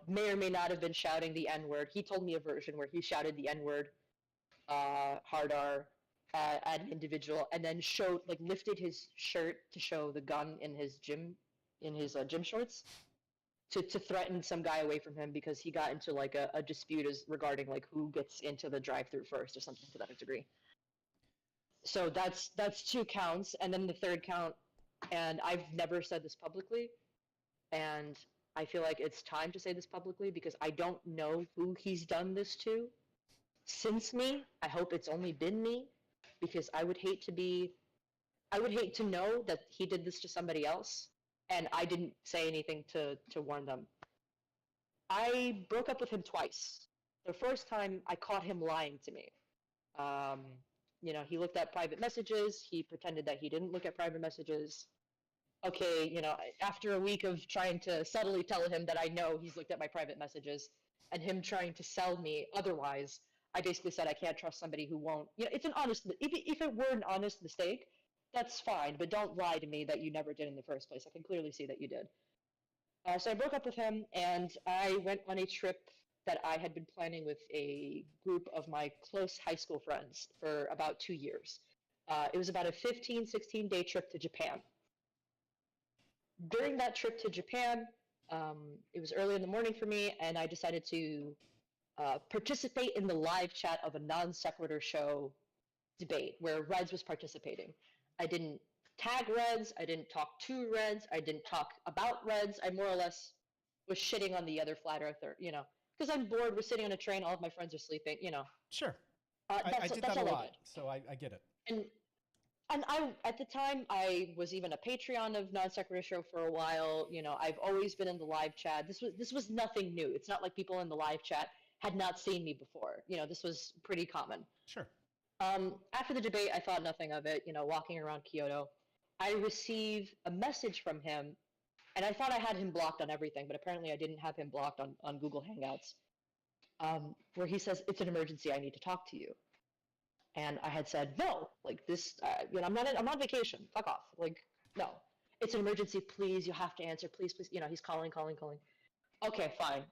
may or may not have been shouting the N-word. He told me a version where he shouted the N-word, hard R, at an individual, and then lifted his shirt to show the gun in his gym shorts to threaten some guy away from him because he got into like a dispute regarding like who gets into the drive-through first or something to that degree. So that's 2 counts, and then the third count, and I've never said this publicly, and I feel like it's time to say this publicly because I don't know who he's done this to since me. I hope it's only been me because I would hate to know that he did this to somebody else and I didn't say anything to warn them. I broke up with him twice. The first time I caught him lying to me. He looked at private messages. He pretended that he didn't look at private messages. Okay, after a week of trying to subtly tell him that I know he's looked at my private messages and him trying to sell me otherwise, I basically said I can't trust somebody who won't. It's an honest. If it were an honest mistake, that's fine. But don't lie to me that you never did in the first place. I can clearly see that you did. So I broke up with him, and I went on a trip that I had been planning with a group of my close high school friends for about 2 years. It was about a 15, 16-day trip to Japan. During that trip to Japan, it was early in the morning for me, and I decided to participate in the live chat of a non sequitur show debate where Reds was participating. I didn't tag Reds, I didn't talk to Reds, I didn't talk about Reds. I more or less was shitting on the other flat earther, because I'm bored. We're sitting on a train, all of my friends are sleeping, Sure. I did that a lot, so I get it. And I, at the time, I was even a Patreon of Non Sequitur Show for a while. I've always been in the live chat. This was nothing new. It's not like people in the live chat had not seen me before. This was pretty common. Sure. After the debate, I thought nothing of it. Walking around Kyoto, I received a message from him, and I thought I had him blocked on everything, but apparently I didn't have him blocked on Google Hangouts, where he says, "It's an emergency. I need to talk to you." And I had said, no, like this, I'm on vacation. Fuck off. Like, no, it's an emergency. Please, you have to answer. Please, please. He's calling. Okay, fine.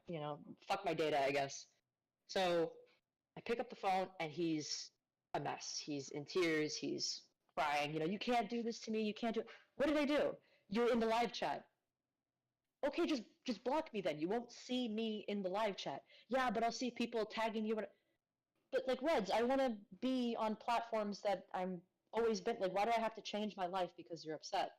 Fuck my data, I guess. So I pick up the phone and he's a mess. He's in tears. He's crying. You can't do this to me. You can't do it. What did I do? You're in the live chat. Okay, just block me then. You won't see me in the live chat. Yeah, but I'll see people tagging you. but like Reds, I want to be on platforms that I'm always been. Like, why do I have to change my life because you're upset?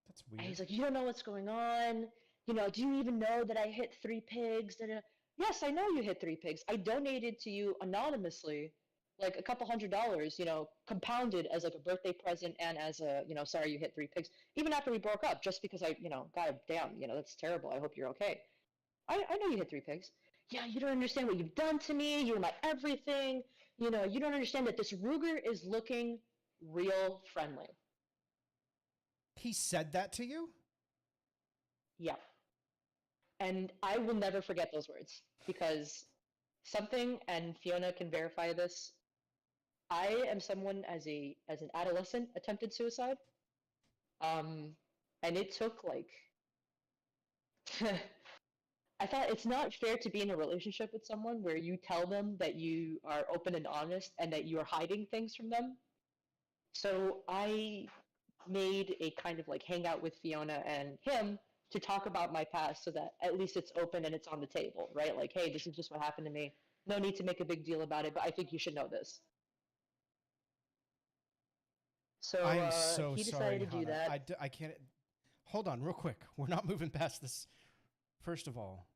That's And weird. he's like, you don't know what's going on. You know, do you even know that I hit 3 pigs? Da, da. Yes, I know you hit 3 pigs. I donated to you anonymously, like a couple $100, you know, compounded as like a birthday present and as a, you know, sorry you hit 3 pigs. Even after we broke up, just because I, you know, God damn, you know, that's terrible. I hope you're okay. I know you hit 3 pigs. Yeah, you don't understand what you've done to me. You're my everything. You know, you don't understand that this Ruger is looking real friendly. He said that to you? Yeah. And I will never forget those words because something, and Fiona can verify this. I am someone as an adolescent attempted suicide. And it took like I thought it's not fair to be in a relationship with someone where you tell them that you are open and honest and that you are hiding things from them. So I made a kind of like hangout with Fiona and him to talk about my past so that at least it's open and it's on the table, right? Like, hey, this is just what happened to me. No need to make a big deal about it, but I think you should know this. So I am so he sorry, decided to do Hana. that. I can't. Hold on, real quick. We're not moving past this. First of all,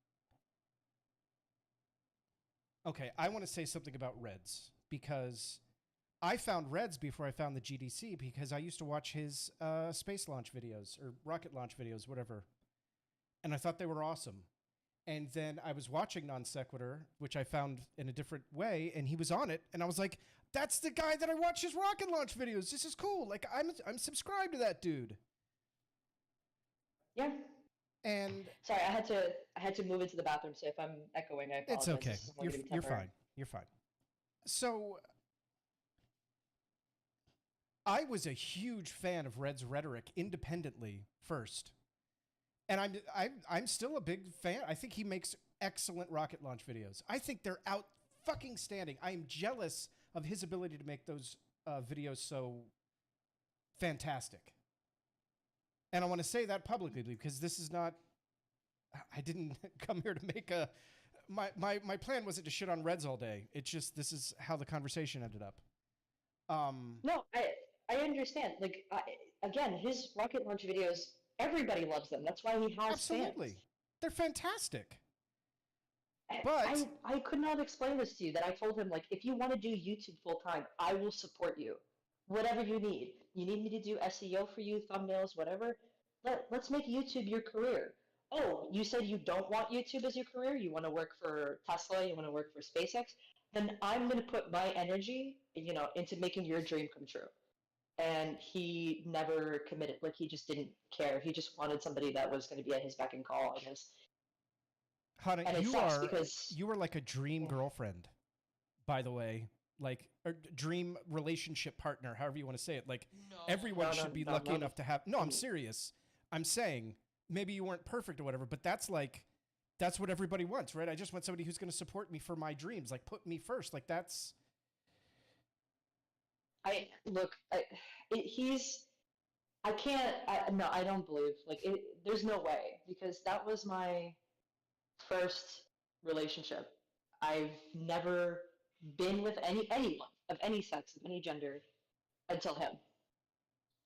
okay, I want to say something about Reds because I found Reds before I found the GDC because I used to watch his space launch videos or rocket launch videos, whatever. And I thought they were awesome. And then I was watching Non Sequitur, which I found in a different way, and he was on it, and I was like, "That's the guy that I watch his rocket launch videos. This is cool. Like, I'm subscribed to that dude." Yeah. And Sorry, I had to move into the bathroom, so if I'm echoing, I apologize. it's okay. This is only gonna be You're temporary. fine. You're fine. So I was a huge fan of Red's rhetoric independently first. And I'm still a big fan. I think he makes excellent rocket launch videos. I think they're out fucking standing. I am jealous of his ability to make those videos so fantastic. And I want to say that publicly because this is not. I didn't come here to make a. My plan wasn't to shit on Reds all day. It's just this is how the conversation ended up. No, I understand. Like again, his rocket launch videos, everybody loves them. That's why he has Absolutely, fans. they're fantastic. I- But I could not explain this to you. That I told him like, if you want to do YouTube full time, I will support you. Whatever you need. You need me to do SEO for you, thumbnails, whatever. Let's make YouTube your career. Oh, you said you don't want YouTube as your career. You want to work for Tesla. You want to work for SpaceX. Then I'm going to put my energy, you know, into making your dream come true. And he never committed. Like he just didn't care. He just wanted somebody that was going to be at his beck and call, I guess. Hana, And it sucks because you are like a dream girlfriend, by the way, like or dream relationship partner, however you want to say it. Like everyone should be lucky enough to have. No, I'm serious. I'm saying maybe you weren't perfect or whatever, but that's what everybody wants, right? I just want somebody who's going to support me for my dreams, like put me first. Like that's. I look. He's. I can't. No, I don't believe. Like, there's no way because that was my first relationship. I've never been with anyone of any sex, of any gender, until him.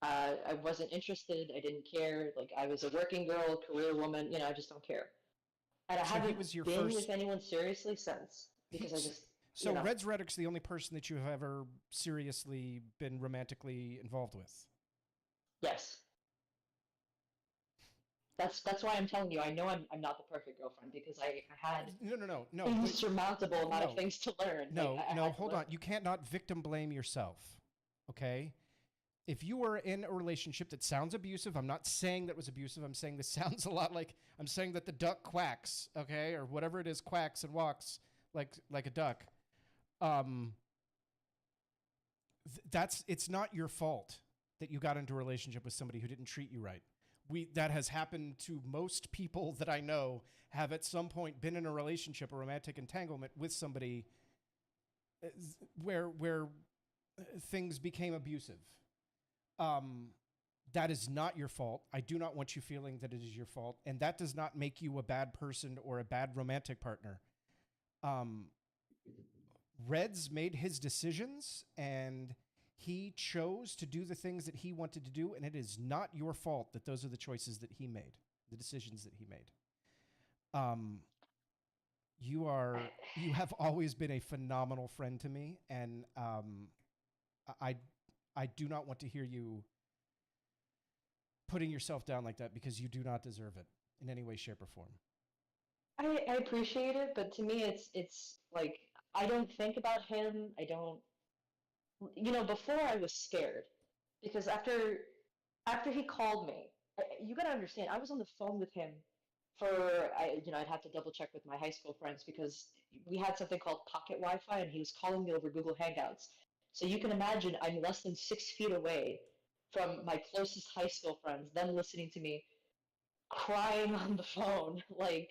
I wasn't interested. I didn't care. Like, I was a working girl, career woman. You know, I just don't care. And I So he haven't was your been first. with anyone seriously since because I just. So You know, Red's Reddick's the only person that you have ever seriously been romantically involved with. yes. That's why I'm telling you. I know I'm not the perfect girlfriend because I had No. insurmountable amount no. of things to learn. No, Like, I no, had to hold learn. on. You can't not victim blame yourself. Okay? If you were in a relationship that sounds abusive, I'm not saying that was abusive. I'm saying this sounds a lot like I'm saying that the duck quacks, okay? Or whatever it is, quacks and walks like a duck. It's not your fault that you got into a relationship with somebody who didn't treat you right. That has happened to most people that I know have at some point been in a relationship, a romantic entanglement with somebody where things became abusive. That is not your fault. I do not want you feeling that it is your fault, and that does not make you a bad person or a bad romantic partner. Reds made his decisions, and he chose to do the things that he wanted to do, and it is not your fault that those are the choices that he made, the decisions that he made. You have always been a phenomenal friend to me, and I I do not want to hear you putting yourself down like that, because you do not deserve it in any way, shape, or form. I appreciate it, but to me, it's like I don't think about him. I don't, before I was scared because after he called me, you gotta understand, I was on the phone with him for I'd have to double check with my high school friends because we had something called pocket Wi-Fi, and he was calling me over Google Hangouts. So you can imagine I'm less than 6 feet away from my closest high school friends, them listening to me crying on the phone, like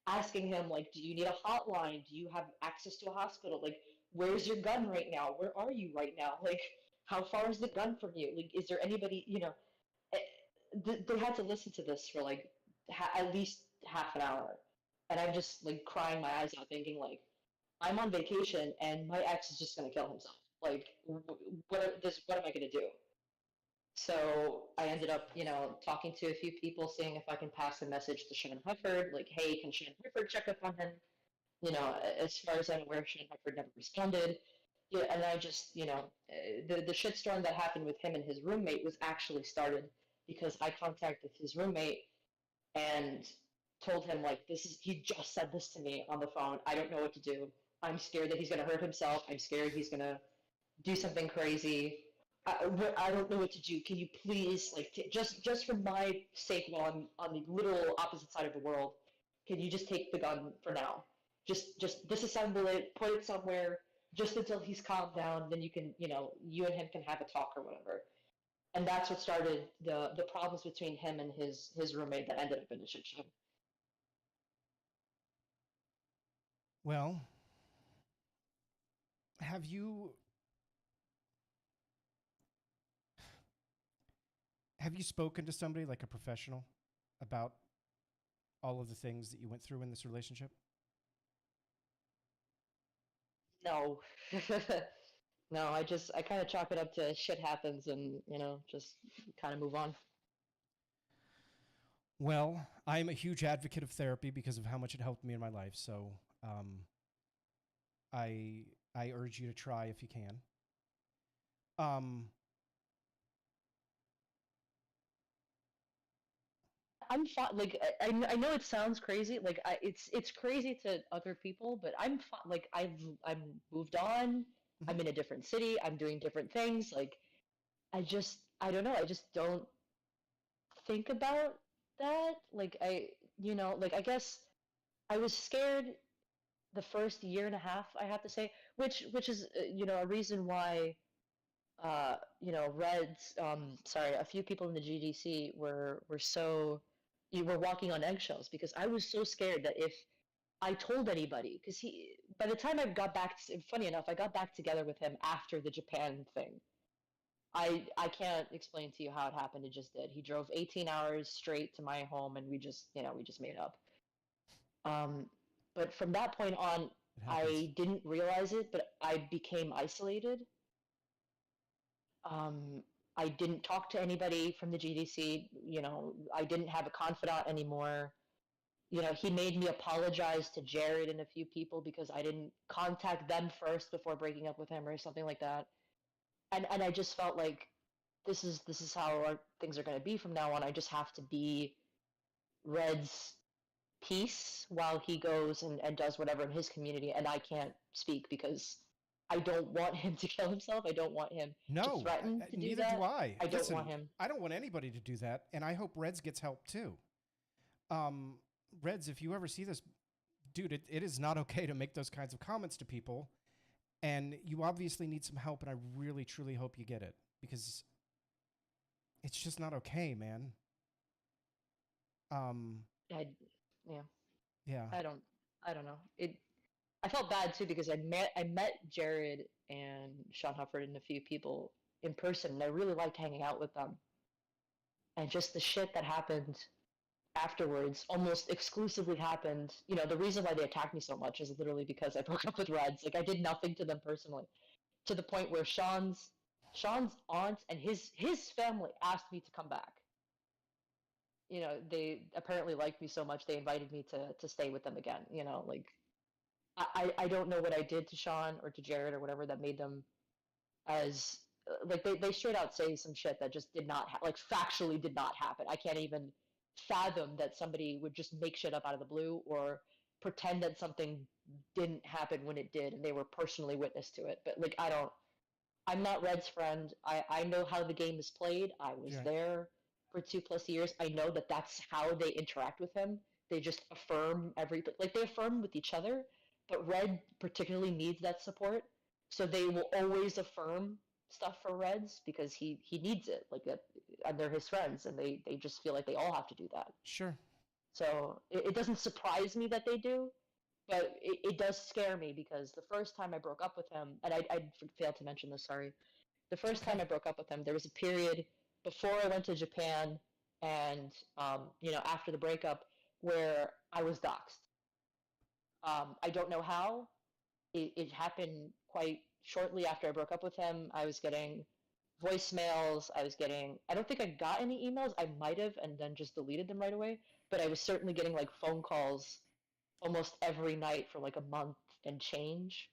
asking him, like, do you need a hotline? Do you have access to a hospital? Like, where's your gun right now? Where are you right now? Like, how far is the gun from you? Like, is there anybody, they had to listen to this for like at least half an hour. And I'm just like crying my eyes out thinking like, I'm on vacation and my ex is just going to kill himself. Like, what am I going to do? So I ended up, talking to a few people, seeing if I can pass a message to Sean Hufford, like, hey, can Sean Hufford check up on him? As far as I'm aware, Sean Hufford never responded. Yeah, and I just, the shitstorm that happened with him and his roommate was actually started because I contacted his roommate and told him, like, he just said this to me on the phone. I don't know what to do. I'm scared that he's going to hurt himself. I'm scared he's going to do something crazy. I don't know what to do. Can you please, like, just for my sake, while I'm on the literal opposite side of the world, can you just take the gun for now? Just disassemble it, put it somewhere, just until he's calmed down. Then you can, you and him can have a talk or whatever. And that's what started the problems between him and his roommate that ended up in a shit show. Well, have you spoken to somebody like a professional about all of the things that you went through in this relationship? No. No, I kind of chalk it up to shit happens and, just kind of move on. Well, I'm a huge advocate of therapy because of how much it helped me in my life. So I urge you to try if you can. I'm fine. Like I know it sounds crazy. Like it's crazy to other people, but I'm fine. Like I'm moved on. Mhm. I'm in a different city. I'm doing different things. Like I don't know. I just don't think about that. Like like I guess I was scared the first year and a half. I have to say, which is a reason why Reds, sorry, a few people in the GDC were so, you were walking on eggshells because I was so scared that if I told anybody, because by the time I got back, funny enough, I got back together with him after the Japan thing. I can't explain to you how it happened. It just did. He drove 18 hours straight to my home, and we just made up. Um, but from that point on, It happens. I didn't realize it, but I became isolated. Um, I didn't talk to anybody from the GDC. I didn't have a confidant anymore. He made me apologize to Jared and a few people because I didn't contact them first before breaking up with him or something like that. And I just felt like this is how things are going to be from now on. I just have to be Red's peace while he goes and does whatever in his community, and I can't speak because I don't want him to kill himself. I don't want him to threaten to do neither that. do I. I don't Listen, want him. I don't want anybody to do that, and I hope Reds gets help too. Reds, if you ever see this, dude, it is not okay to make those kinds of comments to people, and you obviously need some help, and I really, truly hope you get it because it's just not okay, man. I, yeah, Yeah. I don't know. I felt bad too because I met Jared and Sean Hufford and a few people in person, and I really liked hanging out with them. And just the shit that happened afterwards almost exclusively happened. You know, the reason why they attacked me so much is literally because I broke up with Reds. Like I did nothing to them personally, to the point where Sean's aunt and his family asked me to come back. You know, they apparently liked me so much they invited me to stay with them again. You know, like I don't know what I did to Sean or to Jared or whatever that made them as like they straight out say some shit that just did not like factually did not happen. I can't even fathom that somebody would just make shit up out of the blue or pretend that something didn't happen when it did and they were personally witness to it. But like I'm not Red's friend. I know how the game is played. I was there for 2+ years. I know that that's how they interact with him. They just affirm everything. Like they affirm with each other, but Red particularly needs that support. So they will always affirm stuff for Reds because he needs it. Like that, and they're his friends, and they just feel like they all have to do that. Sure. So it doesn't surprise me that they do, but it does scare me because the first time I broke up with him, and I failed to mention this, sorry. The first time I broke up with him, there was a period before I went to Japan and, you know, after the breakup where I was doxxed. I don't know how. It happened quite shortly after I broke up with him. I was getting voicemails. I don't think I got any emails. I might have and then just deleted them right away. But I was certainly getting like phone calls almost every night for like a month and change.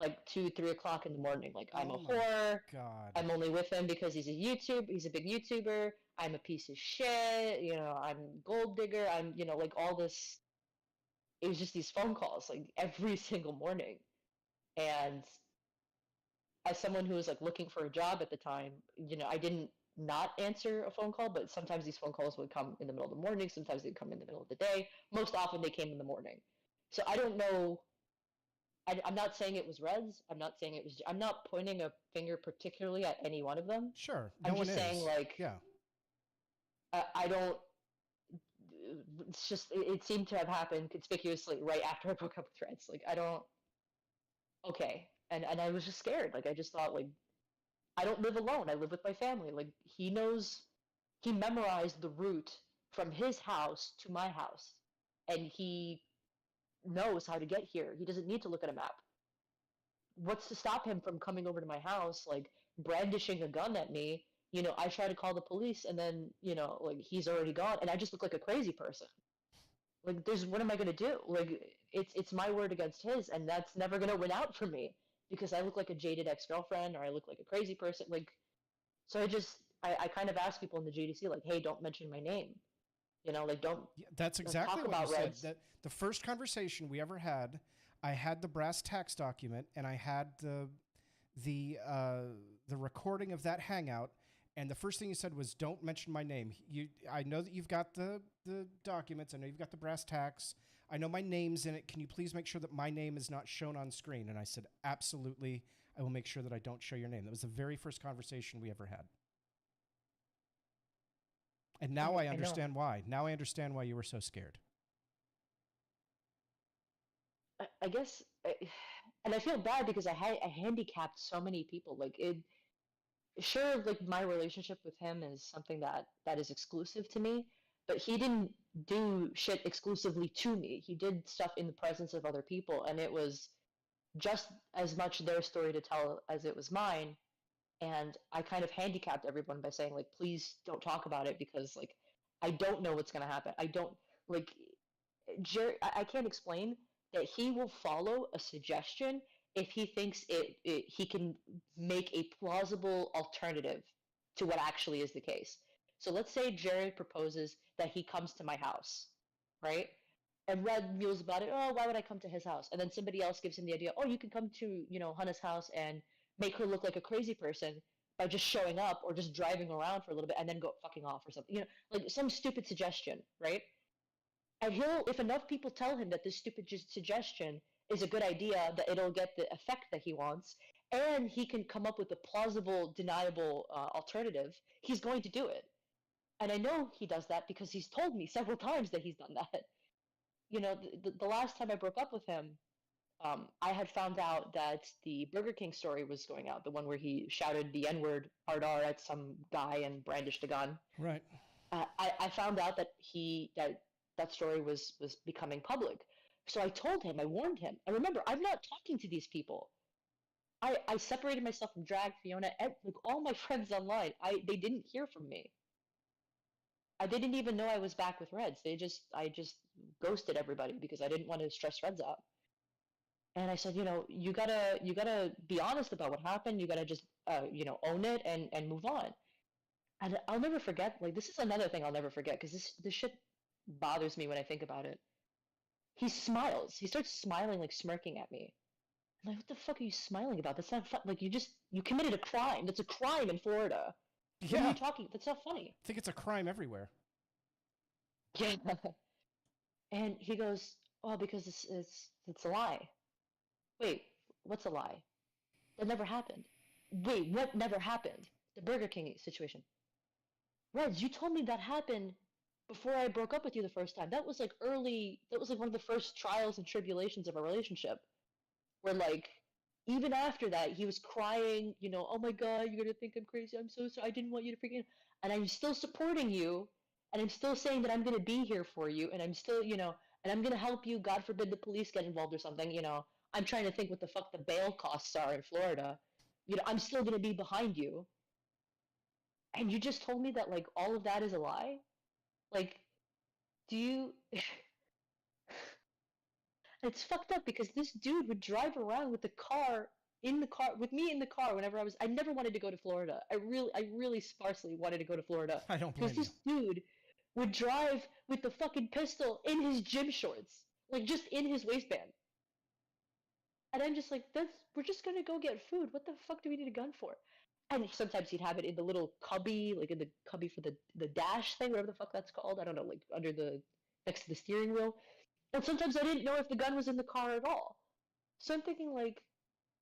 Like 2, 3 o'clock in the morning. Like, I'm a whore. God. I'm only with him because he's a big YouTuber. I'm a piece of shit. You know, I'm gold digger. I'm, you know, like all this. It was just these phone calls like every single morning. And as someone who was like looking for a job at the time, you know, I didn't not answer a phone call, but sometimes these phone calls would come in the middle of the morning. Sometimes they'd come in the middle of the day. Most often they came in the morning. So I don't know. I'm not saying it was Reds. I'm not saying it was. I'm not pointing a finger particularly at any one of them. Sure. I'm just saying, like, yeah. I don't. It's just it seemed to have happened conspicuously right after I broke up with Reds. Like I don't. Okay, and I was just scared. Like I just thought, like, I don't live alone. I live with my family. Like he knows, he memorized the route from his house to my house, and he knows how to get here. He doesn't need to look at a map. What's to stop him from coming over to my house, like brandishing a gun at me? You know, I try to call the police, and then you know, like he's already gone, and I just look like a crazy person. Like, what am I gonna do? Like, it's my word against his, and that's never gonna win out for me because I look like a jaded ex-girlfriend, or I look like a crazy person. Like, so I kind of ask people in the GDC, like, hey, don't mention my name. You know, like, don't. Yeah, that's exactly talk what about you Reds. said. That the first conversation we ever had, I had the brass tacks document, and I had the recording of that hangout. And the first thing you said was, "Don't mention my name." I know that you've got the documents. I know you've got the brass tacks. I know my name's in it. Can you please make sure that my name is not shown on screen? And I said, "Absolutely. I will make sure that I don't show your name." That was the very first conversation we ever had. And now I understand why. Now I understand why you were so scared. I guess, and I feel bad because I handicapped so many people. Like it. Sure, like my relationship with him is something that is exclusive to me, but he didn't do shit exclusively to me. He did stuff in the presence of other people, and it was just as much their story to tell as it was mine. And I kind of handicapped everyone by saying, like, please don't talk about it because, like, I don't know what's gonna happen. I don't like. I can't explain that he will follow a suggestion if he thinks he can make a plausible alternative to what actually is the case. So let's say Jared proposes that he comes to my house, right? And Red mules about it. Oh, why would I come to his house? And then somebody else gives him the idea. Oh, you can come to, you know, Hana's house and make her look like a crazy person by just showing up or just driving around for a little bit and then go fucking off or something. You know, like some stupid suggestion, right? And if enough people tell him that this stupid suggestion is a good idea, that it'll get the effect that he wants, and he can come up with a plausible, deniable alternative, he's going to do it. And I know he does that because he's told me several times that he's done that. You know, the last time I broke up with him, I had found out that the Burger King story was going out, the one where he shouted the N-word hard R at some guy and brandished a gun. Right. I found out that that story was becoming public. So I told him, I warned him. And remember, I'm not talking to these people. I separated myself from Drag, Fiona, and like all my friends online. They didn't hear from me. I didn't even know I was back with Reds. I just ghosted everybody because I didn't want to stress Reds out. And I said, you gotta be honest about what happened. You gotta just own it and move on. And I'll never forget. Like this is another thing I'll never forget because this shit bothers me when I think about it. He smiles. He starts smiling, like smirking at me. I'm like, what the fuck are you smiling about? That's not fun. Like you committed a crime. That's a crime in Florida. What are Yeah. you talking? That's not funny. I think it's a crime everywhere. Yeah. And he goes, oh, because it's a lie. Wait, what's a lie? That never happened. Wait, what never happened? The Burger King situation. Reds, you told me that happened before I broke up with you the first time. That was like one of the first trials and tribulations of our relationship. Where like even after that he was crying, oh my god, you're gonna think I'm crazy. I'm so sorry. I didn't want you to forget. And I'm still supporting you, and I'm still saying that I'm gonna be here for you, and I'm still, and I'm gonna help you. God forbid the police get involved or something. I'm trying to think what the fuck the bail costs are in Florida. I'm still gonna be behind you. And you just told me that like all of that is a lie. Like, do you? It's fucked up because this dude would drive around with the car with me in the car whenever I never wanted to go to Florida. I really sparsely wanted to go to Florida. I don't blame Because this dude would drive with the fucking pistol in his gym shorts. Like just in his waistband. And I'm just like, we're just gonna go get food. What the fuck do we need a gun for? And sometimes he'd have it in the little cubby, like in the cubby for the dash thing, whatever the fuck that's called. I don't know, like next to the steering wheel. And sometimes I didn't know if the gun was in the car at all. So I'm thinking, like,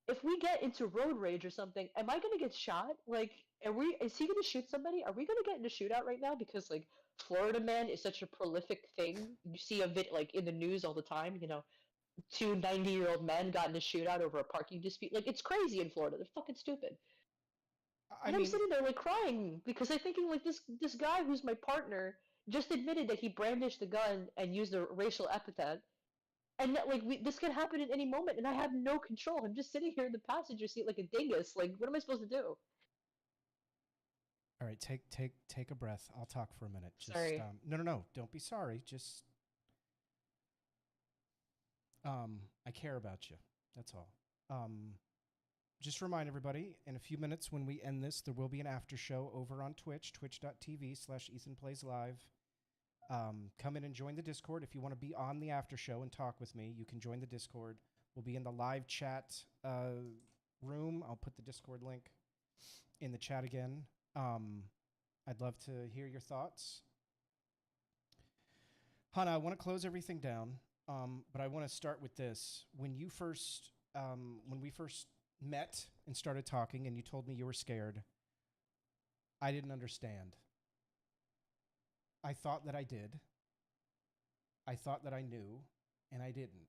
if we get into road rage or something, am I gonna get shot? Like, is he gonna shoot somebody? Are we gonna get in a shootout right now? Because like Florida man is such a prolific thing. You see like in the news all the time, two 90-year-old men got in a shootout over a parking dispute. Like it's crazy in Florida. They're fucking stupid. And I'm sitting there like crying because I'm thinking like this guy who's my partner just admitted that he brandished the gun and used a racial epithet, and that like this could happen at any moment, and I have no control. I'm just sitting here in the passenger seat like a dingus. Like, what am I supposed to do? All right, take a breath. I'll talk for a minute. Just, Sorry. No. Don't be sorry. Just, I care about you. That's all. Just remind everybody, in a few minutes when we end this, there will be an after show over on Twitch, twitch.tv/EthanPlaysLive. Come in and join the Discord. If you want to be on the after show and talk with me, you can join the Discord. We'll be in the live chat room. I'll put the Discord link in the chat again. I'd love to hear your thoughts. Hana, I want to close everything down, but I want to start with this. When we first met and started talking and you told me you were scared, I didn't understand. I thought that I did. I thought that I knew, and I didn't.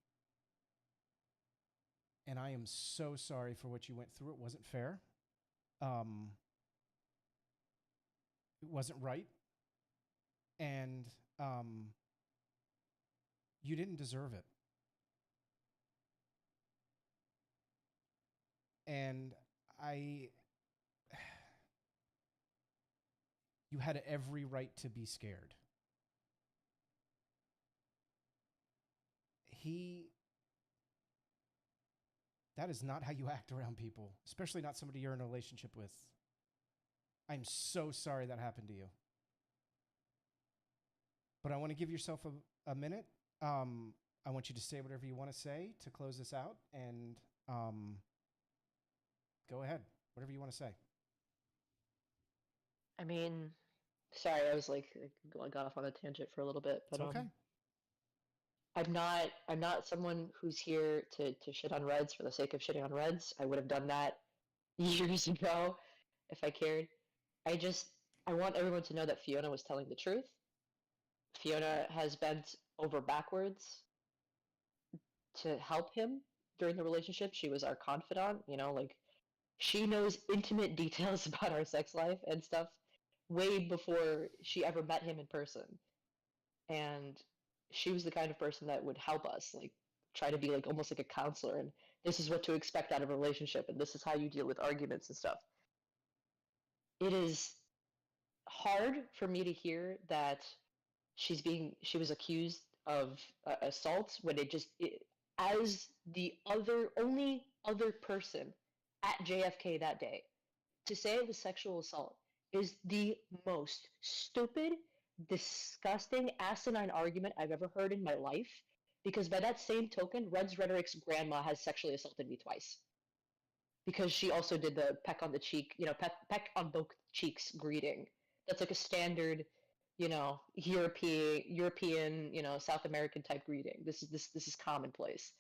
And I am so sorry for what you went through. It wasn't fair. It wasn't right. And you didn't deserve it. And you had every right to be scared. That is not how you act around people, especially not somebody you're in a relationship with. I'm so sorry that happened to you. But I want to give yourself a minute. I want you to say whatever you want to say to close this out, and go ahead, whatever you want to say. I mean, sorry, I was like got off on a tangent for a little bit, but it's okay. I'm not someone who's here to shit on Reds for the sake of shitting on Reds. I would have done that years ago if I cared. I want everyone to know that Fiona was telling the truth. Fiona has bent over backwards to help him during the relationship. She was our confidant, like she knows intimate details about our sex life and stuff. way before she ever met him in person. And she was the kind of person that would help us, like try to be like almost like a counselor, and this is what to expect out of a relationship, and this is how you deal with arguments and stuff. It is hard for me to hear that she was accused of assault when as the only other person at JFK that day, to say it was sexual assault is the most stupid, disgusting, asinine argument I've ever heard in my life. Because by that same token, Red's Rhetoric's grandma has sexually assaulted me twice. Because she also did the peck on the cheek, peck on both cheeks greeting. That's like a standard, European, South American type greeting. This is commonplace.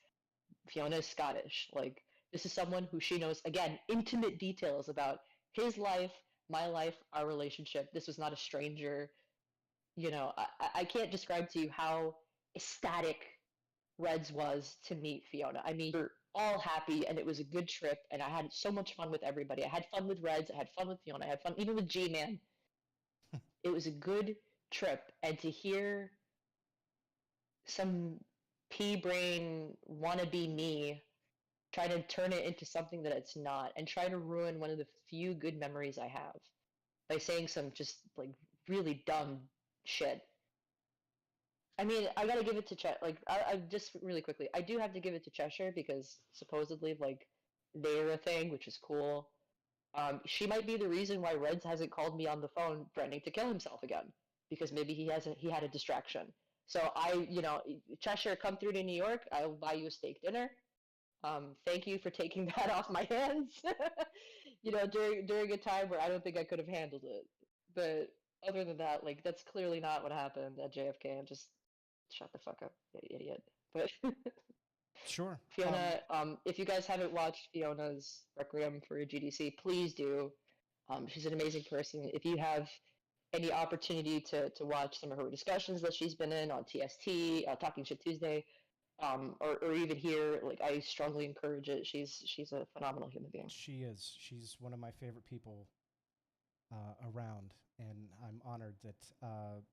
Fiona is Scottish. Like, this is someone who she knows, again, intimate details about his life, my life, our relationship. This was not a stranger. I can't describe to you how ecstatic Reds was to meet Fiona. I mean, we were all happy, and it was a good trip, and I had so much fun with everybody. I had fun with Reds. I had fun with Fiona. I had fun even with G-Man. It was a good trip, and to hear some pea-brain wannabe me try to turn it into something that it's not, and try to ruin one of the few good memories I have by saying some just like really dumb shit. I mean, I gotta give it to I just really quickly, I do have to give it to Cheshire because supposedly, like, they're a thing, which is cool. She might be the reason why Reds hasn't called me on the phone threatening to kill himself again, because maybe he had a distraction. So Cheshire, come through to New York. I'll buy you a steak dinner. Thank you for taking that off my hands. During a time where I don't think I could have handled it. But other than that, like, that's clearly not what happened at JFK. And just shut the fuck up, you idiot. But Sure. Fiona, if you guys haven't watched Fiona's Requiem for a GDC, please do. She's an amazing person. If you have any opportunity to watch some of her discussions that she's been in on TST, Talking Shit Tuesday, or even here, like, I strongly encourage it. She's a phenomenal human being. She is. She's one of my favorite people around, and I'm honored that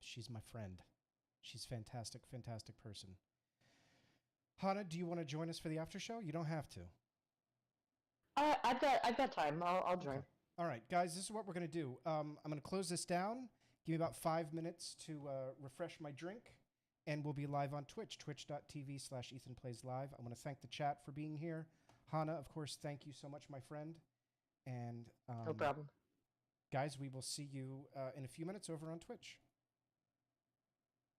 she's my friend. She's fantastic, fantastic person. Hana, do you want to join us for the after show? You don't have to. I've got time. I'll join. Okay. All right, guys, this is what we're going to do. I'm going to close this down. Give me about 5 minutes to refresh my drink, and we'll be live on Twitch, twitch.tv/EthanPlaysLive. I want to thank the chat for being here. Hana, of course, thank you so much, my friend. And no problem. Guys, we will see you in a few minutes over on Twitch.